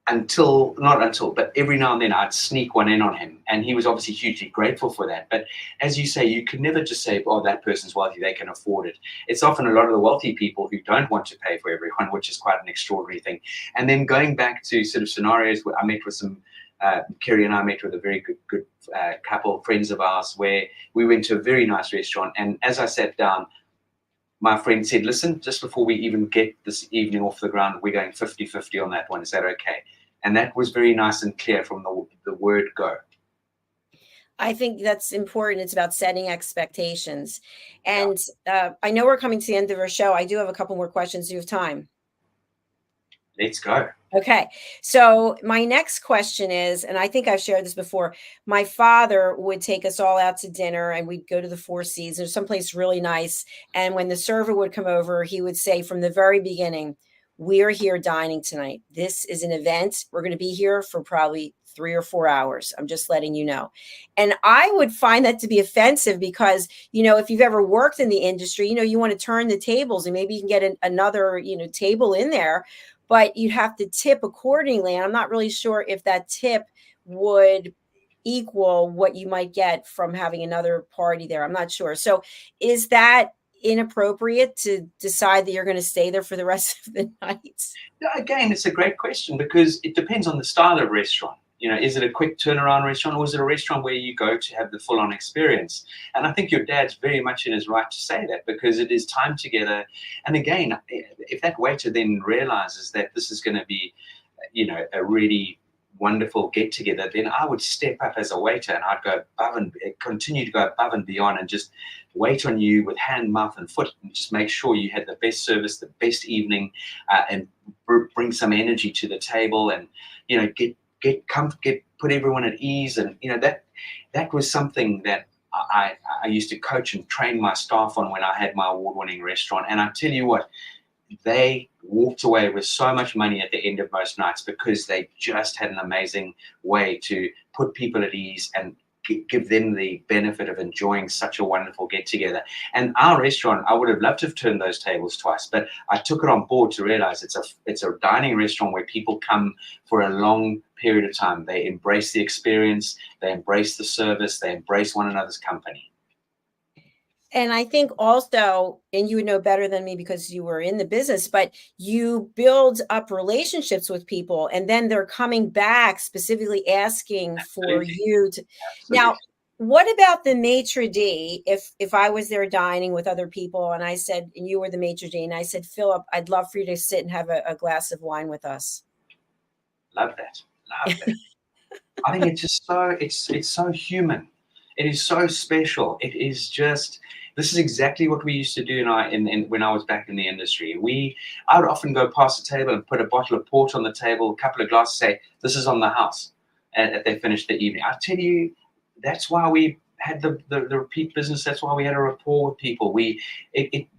But every now and then I'd sneak one in on him, and he was obviously hugely grateful for that. But as you say, you can never just say, oh, that person's wealthy, they can afford it. It's often a lot of the wealthy people who don't want to pay for everyone, which is quite an extraordinary thing. And then going back to sort of scenarios where I met with some, Kerry and I met with a very good couple, friends of ours, where we went to a very nice restaurant. And as I sat down, my friend said, listen, just before we even get this evening off the ground, we're going 50-50 on that one. Is that okay? And that was very nice and clear from the word go.
I think that's important. It's about setting expectations. And I know we're coming to the end of our show. I do have a couple more questions. Do you have time?
Let's go.
Okay. So my next question is, and I think I've shared this before, my father would take us all out to dinner, and we'd go to the Four Seasons, someplace really nice. And when the server would come over, he would say from the very beginning, "We're here dining tonight. This is an event. We're going to be here for probably 3 or 4 hours. I'm just letting you know." And I would find that to be offensive because, if you've ever worked in the industry, you want to turn the tables and maybe you can get another, table in there, but you'd have to tip accordingly. And I'm not really sure if that tip would equal what you might get from having another party there. I'm not sure. So is that inappropriate to decide that you're going to stay there for the rest of the night?
Again, it's a great question because it depends on the style of restaurant. Is it a quick turnaround restaurant, or is it a restaurant where you go to have the full-on experience? And I think your dad's very much in his right to say that, because it is time together. And again, if that waiter then realizes that this is going to be, a really wonderful get together, then I would step up as a waiter and I'd continue to go above and beyond and just wait on you with hand, mouth, and foot, and just make sure you had the best service, the best evening, and bring some energy to the table, and put everyone at ease. And that was something that I used to coach and train my staff on when I had my award-winning restaurant. And I tell you what, they walked away with so much money at the end of most nights because they just had an amazing way to put people at ease and give them the benefit of enjoying such a wonderful get together. And our restaurant, I would have loved to have turned those tables twice, but I took it on board to realize it's a dining restaurant where people come for a long period of time. They embrace the experience, they embrace the service, they embrace one another's company.
And I think also, and you would know better than me because you were in the business, but you build up relationships with people, and then they're coming back specifically asking for you to. Now, what about the maitre d'? If I was there dining with other people and I said, and you were the maitre d', and I said, "Philip, I'd love for you to sit and have a glass of wine with us."
Love that. I think it's just it's so human. It is so special. It is just, This is exactly what we used to do when I was back in the industry. I would often go past the table and put a bottle of port on the table, a couple of glasses, say, this is on the house, and they finished the evening. I tell you, that's why we had the repeat business. That's why we had a rapport with people. We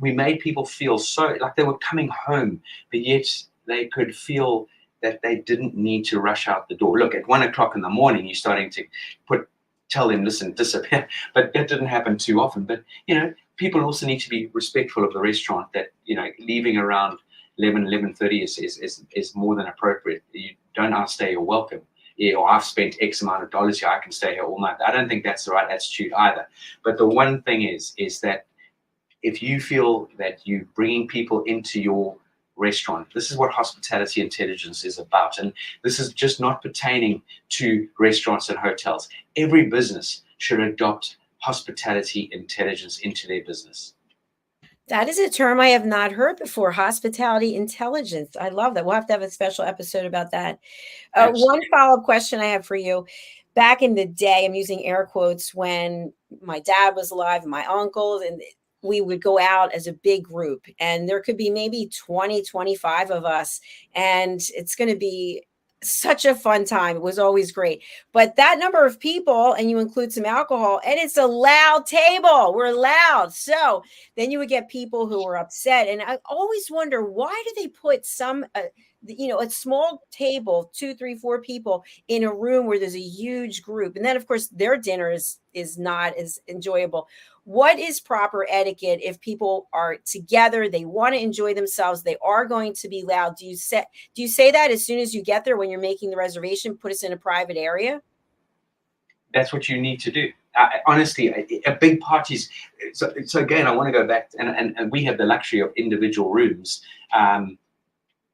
made people feel so like they were coming home, but yet they could feel that they didn't need to rush out the door. Look, at 1 o'clock in the morning, you're starting to tell them, listen, disappear. But that didn't happen too often. But, people also need to be respectful of the restaurant, that, leaving around 11:30 is more than appropriate. You don't outstay your welcome. Or I've spent X amount of dollars here, I can stay here all night. I don't think that's the right attitude either. But the one thing is that if you feel that you're bringing people into your restaurant, this is what hospitality intelligence is about. And this is just not pertaining to restaurants and hotels. Every business should adopt hospitality intelligence into their business.
That is a term I have not heard before, hospitality intelligence. I love that. We'll have to have a special episode about that. One follow-up question I have for you. Back in the day, I'm using air quotes, when my dad was alive and my uncles, and we would go out as a big group, and there could be maybe 20, 25 of us, and it's going to be such a fun time. It was always great. But that number of people, and you include some alcohol, and it's a loud table. We're loud. So then you would get people who were upset. And I always wonder, why do they put a small table, 2, 3, 4 people in a room where there's a huge group? And then, of course, their dinner is not as enjoyable. What is proper etiquette if people are together, they want to enjoy themselves, they are going to be loud? Do you say that as soon as you get there when you're making the reservation, put us in a private area?
That's what you need to do. Honestly, a big parties. So again, I want to go back, and we had the luxury of individual rooms,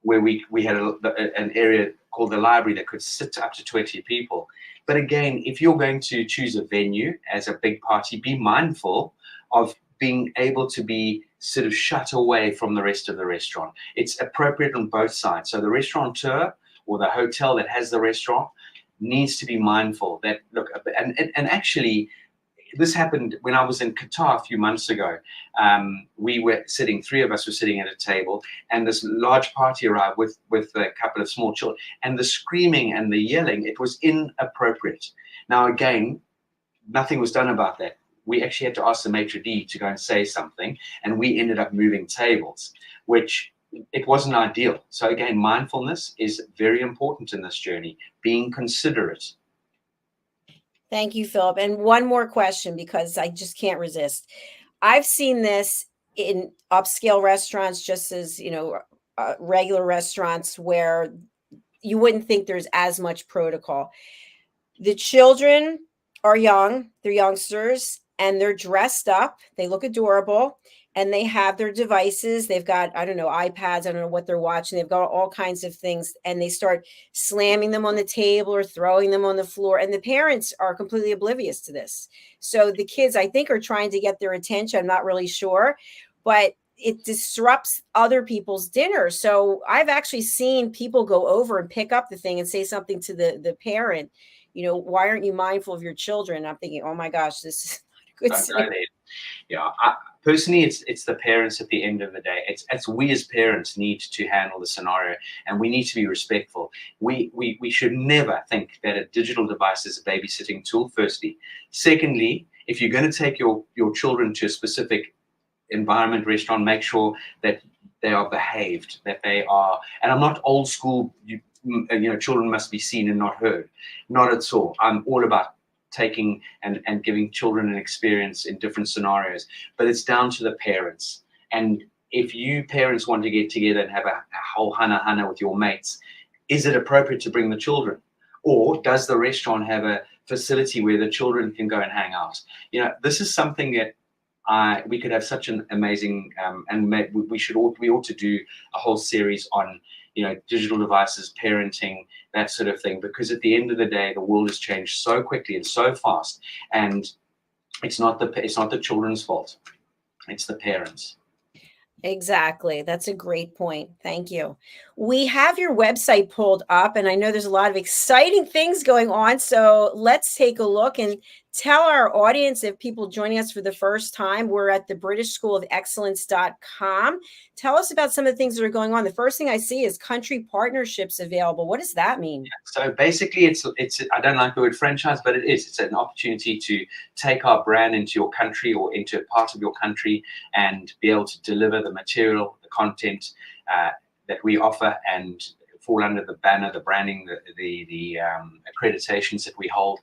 where we had an area called the library that could sit up to 20 people. But again, if you're going to choose a venue as a big party, be mindful of being able to be sort of shut away from the rest of the restaurant. It's appropriate on both sides. So the restaurateur or the hotel that has the restaurant needs to be mindful that, look, and actually, this happened when I was in Qatar a few months ago. We were sitting, 3 of us were sitting at a table, and this large party arrived with a couple of small children, and the screaming and the yelling, it was inappropriate. Now, again, nothing was done about that. We actually had to ask the maitre d' to go and say something, and we ended up moving tables, which it wasn't ideal. So again, mindfulness is very important in this journey, being considerate.
Thank you, Philip. And one more question, because I just can't resist. I've seen this in upscale restaurants, just as, regular restaurants, where you wouldn't think there's as much protocol. The children are young, they're youngsters, and they're dressed up. They look adorable, and they have their devices. They've got, I don't know, iPads. I don't know what they're watching. They've got all kinds of things, and they start slamming them on the table or throwing them on the floor. And the parents are completely oblivious to this. So the kids, I think, are trying to get their attention. I'm not really sure, but it disrupts other people's dinner. So I've actually seen people go over and pick up the thing and say something to the parent. Why aren't you mindful of your children? I'm thinking, oh my gosh, this is not a good thing.
Personally, it's the parents at the end of the day. It's we as parents need to handle the scenario, and we need to be respectful. We should never think that a digital device is a babysitting tool, firstly. Secondly, if you're going to take your children to a specific environment, restaurant, make sure that they are behaved, that they are, and I'm not old school, children must be seen and not heard. Not at all. I'm all about taking and giving children an experience in different scenarios, but it's down to the parents. And if you parents want to get together and have a whole hana with your mates, is it appropriate to bring the children? Or does the restaurant have a facility where the children can go and hang out? This is something that we could have such an amazing, and we ought to do a whole series on digital devices, parenting, that sort of thing, because at the end of the day, the world has changed so quickly and so fast, and it's not the children's fault, it's the parents.
Exactly. That's a great point. Thank you. We have your website pulled up, and I know there's a lot of exciting things going on. So let's take a look and Tell our audience, if people joining us for the first time, we're at thebritishschoolofexcellence.com. Tell us about some of the things that are going on. The first thing I see is country partnerships available. What does that mean?
So basically, it's I don't like the word franchise, but it is. It's an opportunity to take our brand into your country or into a part of your country and be able to deliver the material, the content that we offer, and fall under the banner, the branding, the accreditations that we hold.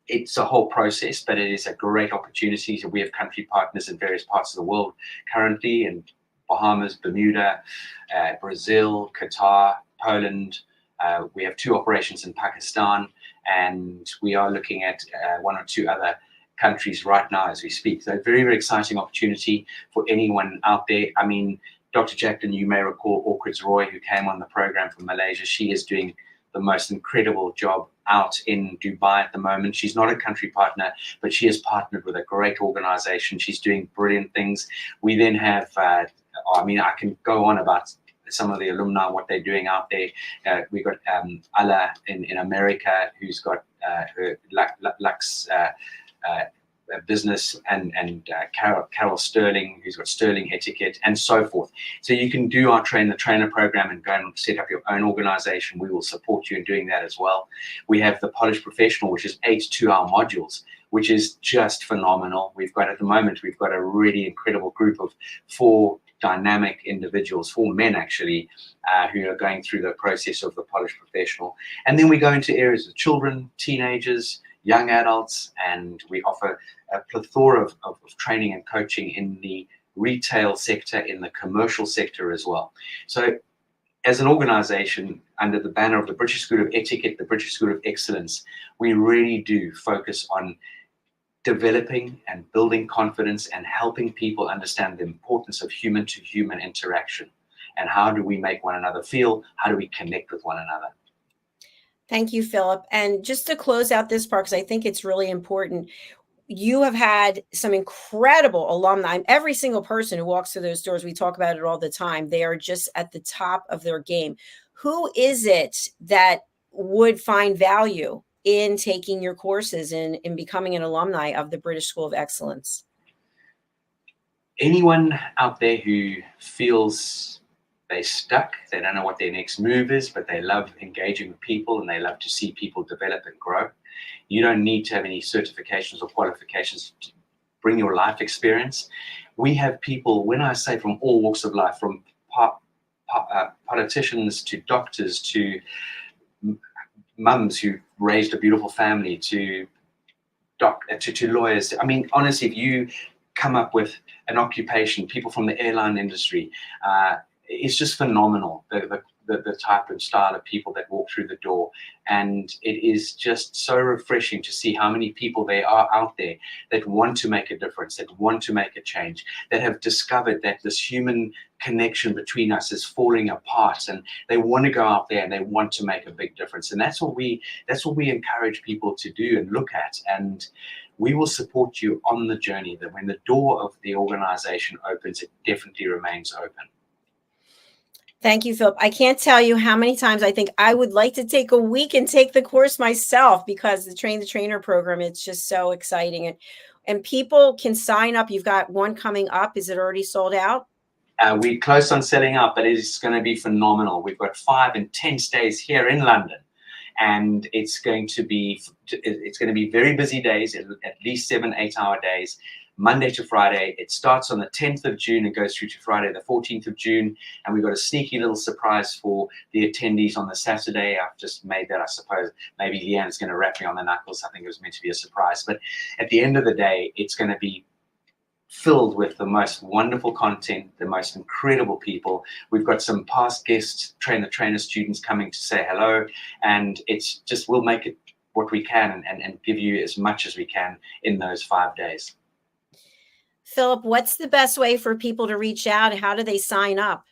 It's a whole process, but it is a great opportunity. So we have country partners in various parts of the world currently, in Bahamas, Bermuda, Brazil, Qatar, Poland. We have 2 operations in Pakistan, and we are looking at 1 or 2 other countries right now as we speak. So very, very exciting opportunity for anyone out there. I mean, Dr. Jacqueline, you may recall Orchids Roy, who came on the program from Malaysia. She is doing the most incredible job out in Dubai at the moment. She's not a country partner, but she has partnered with a great organization. She's doing brilliant things. We then have, I can go on about some of the alumni, what they're doing out there. We've got Ala in America, who's got her Lux business, and Carol Sterling, who's got Sterling Etiquette, and so forth. So you can do our train the trainer program and go and set up your own organization. We will support you in doing that as well. We have the Polished Professional, which is 8 2-hour modules, which is just phenomenal. We've got at the moment, we've got a really incredible group of 4 dynamic individuals, 4 men actually, who are going through the process of the Polished Professional. And then we go into areas of children, teenagers, young adults, and we offer a plethora of training and coaching in the retail sector, in the commercial sector as well. So as an organization, under the banner of the British School of Etiquette, the British School of Excellence, we really do focus on developing and building confidence and helping people understand the importance of human-to-human interaction. And how do we make one another feel? How do we connect with one another?
Thank you, Philip. And just to close out this part, because I think it's really important, you have had some incredible alumni. Every single person who walks through those doors, we talk about it all the time, they are just at the top of their game. Who is it that would find value in taking your courses and in becoming an alumni of the British School of Excellence?
Anyone out there who feels they're stuck, they don't know what their next move is, but they love engaging with people and they love to see people develop and grow. You don't need to have any certifications or qualifications to bring your life experience. We have people, when I say from all walks of life, from politicians to doctors to mums who raised a beautiful family to lawyers. I mean, honestly, if you come up with an occupation, people from the airline industry, it's just phenomenal, the type and style of people that walk through the door. And it is just so refreshing to see how many people there are out there that want to make a difference, that want to make a change, that have discovered that this human connection between us is falling apart, and they want to go out there and they want to make a big difference. And that's what we encourage people to do and look at. And we will support you on the journey, that when the door of the organization opens, it definitely remains open.
Thank you, Philip. I can't tell you how many times I think I would like to take a week and take the course myself, because the Train the Trainer program, it's just so exciting. And people can sign up. You've got one coming up. Is it already sold out?
We're close on selling out, but it's going to be phenomenal. We've got 5 and 10 days here in London, and it's going to be very busy days, at least 7-8 hour days, Monday to Friday. It starts on the 10th of June and goes through to Friday the 14th of June. And we've got a sneaky little surprise for the attendees on the Saturday. I've just made that, I suppose. Maybe Leanne's going to wrap me on the knuckles. I think it was meant to be a surprise. But at the end of the day, it's going to be filled with the most wonderful content, the most incredible people. We've got some past guests, Train the Trainer students coming to say hello. And it's just, we'll make it what we can and give you as much as we can in those 5 days.
Philip, what's the best way for people to reach out? How do they sign up?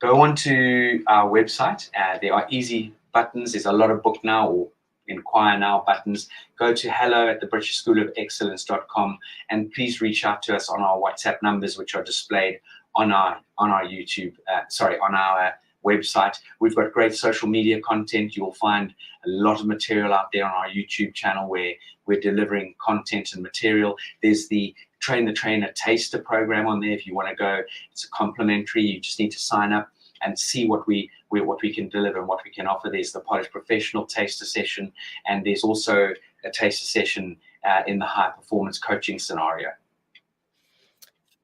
Go on to our website. There are easy buttons. There's a lot of book now or inquire now buttons. Go to hello@thebritishschoolofexcellence.com, and please reach out to us on our WhatsApp numbers, which are displayed on our YouTube, on our website. We've got great social media content. You'll find a lot of material out there on our YouTube channel where we're delivering content and material. There's the Train the Trainer Taster program on there. If you want to go, it's a complimentary. You just need to sign up and see what we can deliver and what we can offer. There's the Polished Professional Taster session, and there's also a taster session in the high performance coaching scenario.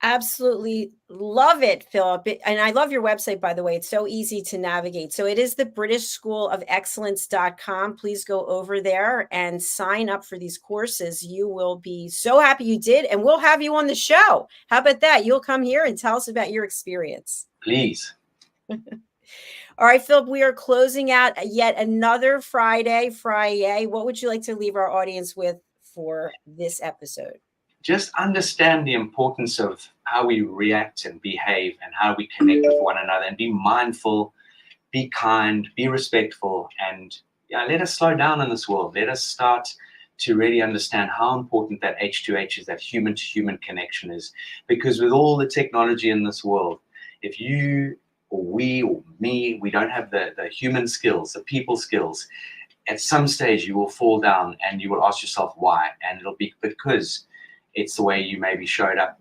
Absolutely love it, Philip. And I love your website, by the way. It's so easy to navigate. So it is thebritishschoolofexcellence.com. Please go over there and sign up for these courses. You will be so happy you did, and we'll have you on the show. How about that? You'll come here and tell us about your experience.
Please.
All right, Philip, we are closing out yet another Friday. What would you like to leave our audience with for this episode?
Just understand the importance of how we react and behave and how we connect with one another, and be mindful, be kind, be respectful, and let us slow down in this world. Let us start to really understand how important that H2H is, that human-to-human connection is. Because with all the technology in this world, if you or we or me, we don't have the human skills, the people skills, at some stage you will fall down and you will ask yourself why. And it'll be because it's the way you maybe showed up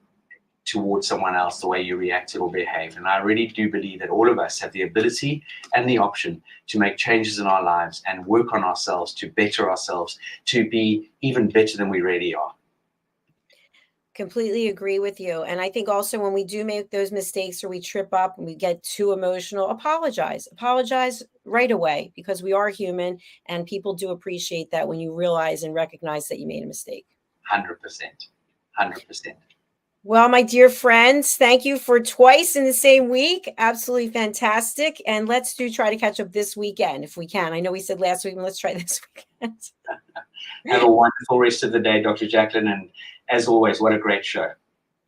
towards someone else, the way you reacted or behaved. And I really do believe that all of us have the ability and the option to make changes in our lives and work on ourselves, to better ourselves, to be even better than we really are.
Completely agree with you. And I think also when we do make those mistakes or we trip up and we get too emotional, apologize right away, because we are human and people do appreciate that when you realize and recognize that you made a mistake.
100%.
Well, my dear friends, thank you for twice in the same week. Absolutely fantastic. And let's try to catch up this weekend if we can. I know we said last week, but let's try this weekend.
Have a wonderful rest of the day, Dr. Jacqueline. And as always, what a great show.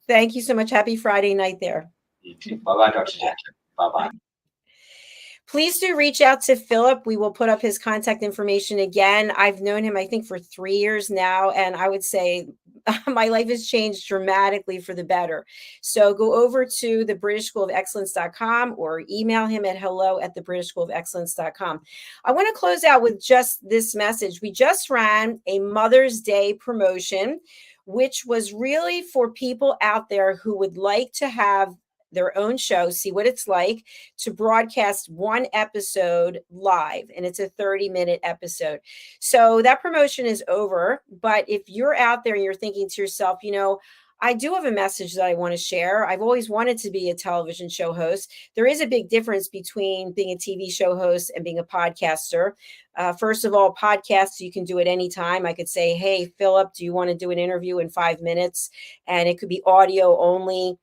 Thank you so much. Happy Friday night there.
You too. Bye-bye, Dr. Jacqueline. Bye-bye.
Please do reach out to Philip. We will put up his contact information again. I've known him, I think, for 3 years now, and I would say my life has changed dramatically for the better. So go over to thebritishschoolofexcellence.com or email him at hello@thebritishschoolofexcellence.com. I want to close out with just this message. We just ran a Mother's Day promotion, which was really for people out there who would like to have their own show, see what it's like to broadcast one episode live, and it's a 30-minute episode. So that promotion is over, but if you're out there and you're thinking to yourself, I do have a message that I want to share. I've always wanted to be a television show host. There is a big difference between being a TV show host and being a podcaster. First of all, podcasts, you can do it anytime. I could say, hey, Philip, do you want to do an interview in 5 minutes? And it could be audio only.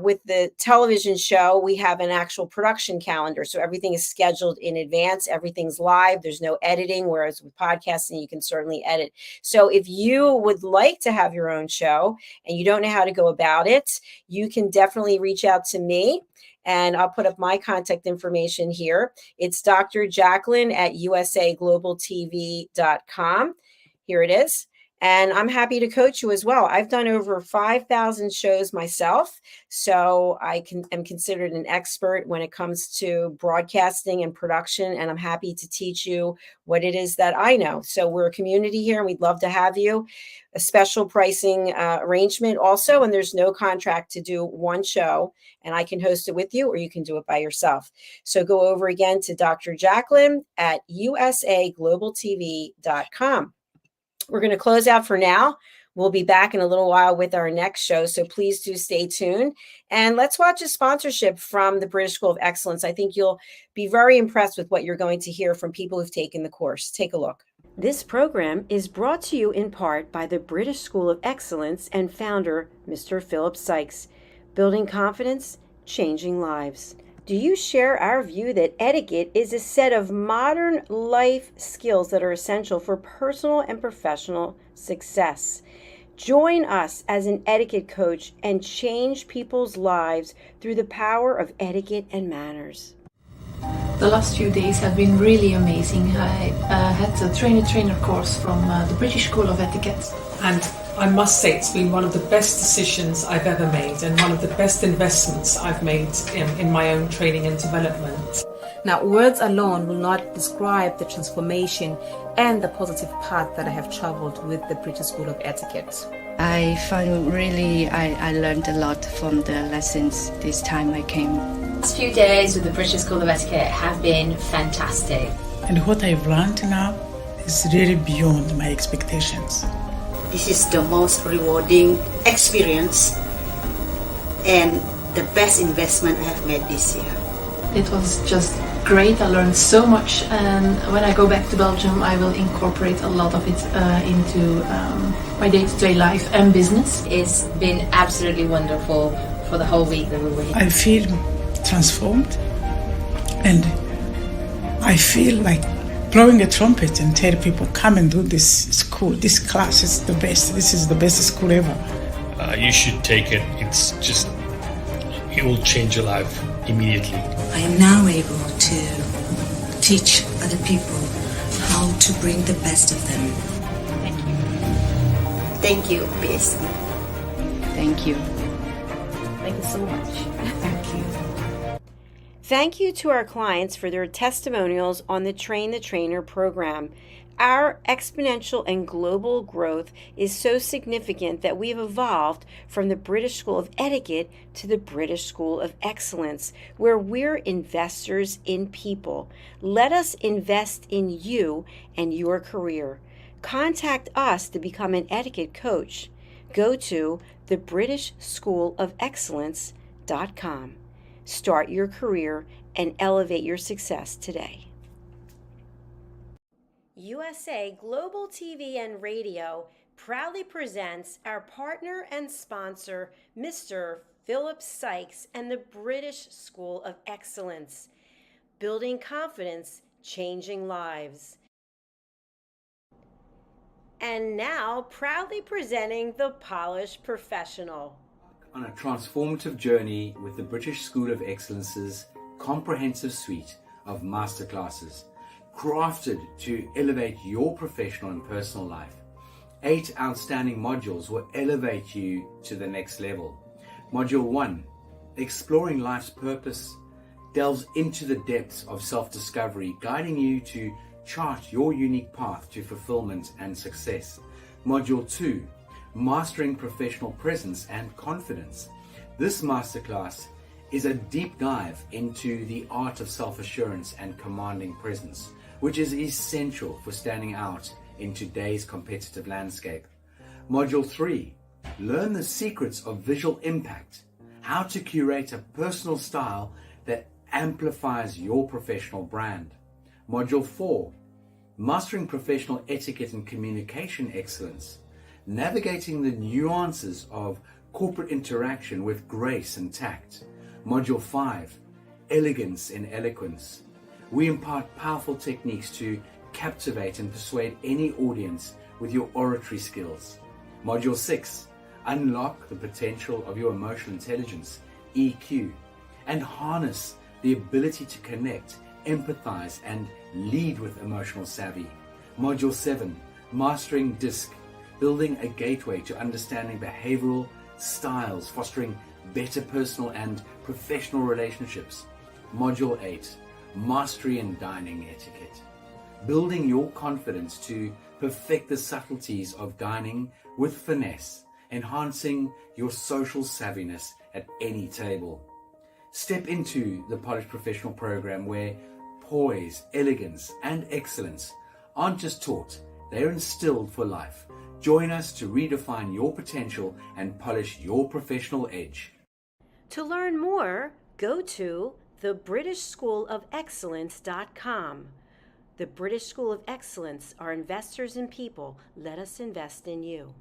With the television show, we have an actual production calendar. So everything is scheduled in advance. Everything's live. There's no editing, whereas with podcasting, you can certainly edit. So if you would like to have your own show and you don't know how to go about it, you can definitely reach out to me. And I'll put up my contact information here. It's Dr. Jacqueline at usaglobaltv.com. Here it is. And I'm happy to coach you as well. I've done over 5,000 shows myself, so I am considered an expert when it comes to broadcasting and production, and I'm happy to teach you what it is that I know. So we're a community here, and we'd love to have you. A special pricing arrangement also, and there's no contract to do one show, and I can host it with you, or you can do it by yourself. So go over again to Dr. Jacqueline at usaglobaltv.com. We're going to close out for now. We'll be back in a little while with our next show, so please do stay tuned. And let's watch a sponsorship from the British School of Excellence. I think you'll be very impressed with what you're going to hear from people who've taken the course. Take a look. This program is brought to you in part by the British School of Excellence and founder, Mr. Philip Sykes. Building confidence, changing lives. Do you share our view that etiquette is a set of modern life skills that are essential for personal and professional success? Join us as an etiquette coach and change people's lives through the power of etiquette and manners.
The last few days have been really amazing. I had a trainer course from the British School of Etiquette.
And I must say it's been one of the best decisions I've ever made and one of the best investments I've made in my own training and development.
Now, words alone will not describe the transformation and the positive path that I have traveled with the British School of Etiquette.
I found I learned a lot from the lessons this time I came.
The last few days with the British School of Etiquette have been fantastic.
And what I've learned now is really beyond my expectations.
This is the most rewarding experience and the best investment I have made this year.
It was just great. I learned so much, and when I go back to Belgium I will incorporate a lot of it into my day-to-day life and business.
It's been absolutely wonderful for the whole week that we were here.
I feel transformed, and I feel like blowing a trumpet and tell people, come and do this school, this class is the best, this is the best school ever.
You should take it. It will change your life immediately.
I am now able to teach other people how to bring the best of them.
Thank you. Thank you, BSc.
Thank you.
Thank you so much.
Thank you.
Thank you to our clients for their testimonials on the Train the Trainer program. Our exponential and global growth is so significant that we've evolved from the British School of Etiquette to the British School of Excellence, where we're investors in people. Let us invest in you and your career. Contact us to become an etiquette coach. Go to thebritishschoolofexcellence.com. Start your career and elevate your success today. USA Global TV and Radio proudly presents our partner and sponsor, Mr. Philip Sykes and the British School of Excellence. Building confidence, changing lives. And now, proudly presenting the Polished Professional.
On a transformative journey with the British School of Excellence's comprehensive suite of masterclasses, crafted to elevate your professional and personal life. 8 outstanding modules will elevate you to the next level. Module 1, Exploring Life's Purpose, delves into the depths of self-discovery, guiding you to chart your unique path to fulfillment and success. Module 2, Mastering Professional Presence and Confidence. This masterclass is a deep dive into the art of self-assurance and commanding presence, which is essential for standing out in today's competitive landscape. Module 3, Learn the Secrets of Visual Impact, how to curate a personal style that amplifies your professional brand. Module 4, Mastering Professional Etiquette and Communication Excellence, navigating the nuances of corporate interaction with grace and tact. Module 5, Elegance in Eloquence. We impart powerful techniques to captivate and persuade any audience with your oratory skills. Module 6, Unlock the potential of your emotional intelligence, EQ, and harness the ability to connect, empathize, and lead with emotional savvy. Module 7, Mastering DISC, building a gateway to understanding behavioral styles, fostering better personal and professional relationships. Module 8, Mastery in Dining Etiquette, building your confidence to perfect the subtleties of dining with finesse, enhancing your social savviness at any table. Step into the Polished Professional program where poise, elegance, and excellence aren't just taught, they're instilled for life. Join us to redefine your potential and polish your professional edge.
To learn more, go to thebritishschoolofexcellence.com. The British School of Excellence are investors in people. Let us invest in you.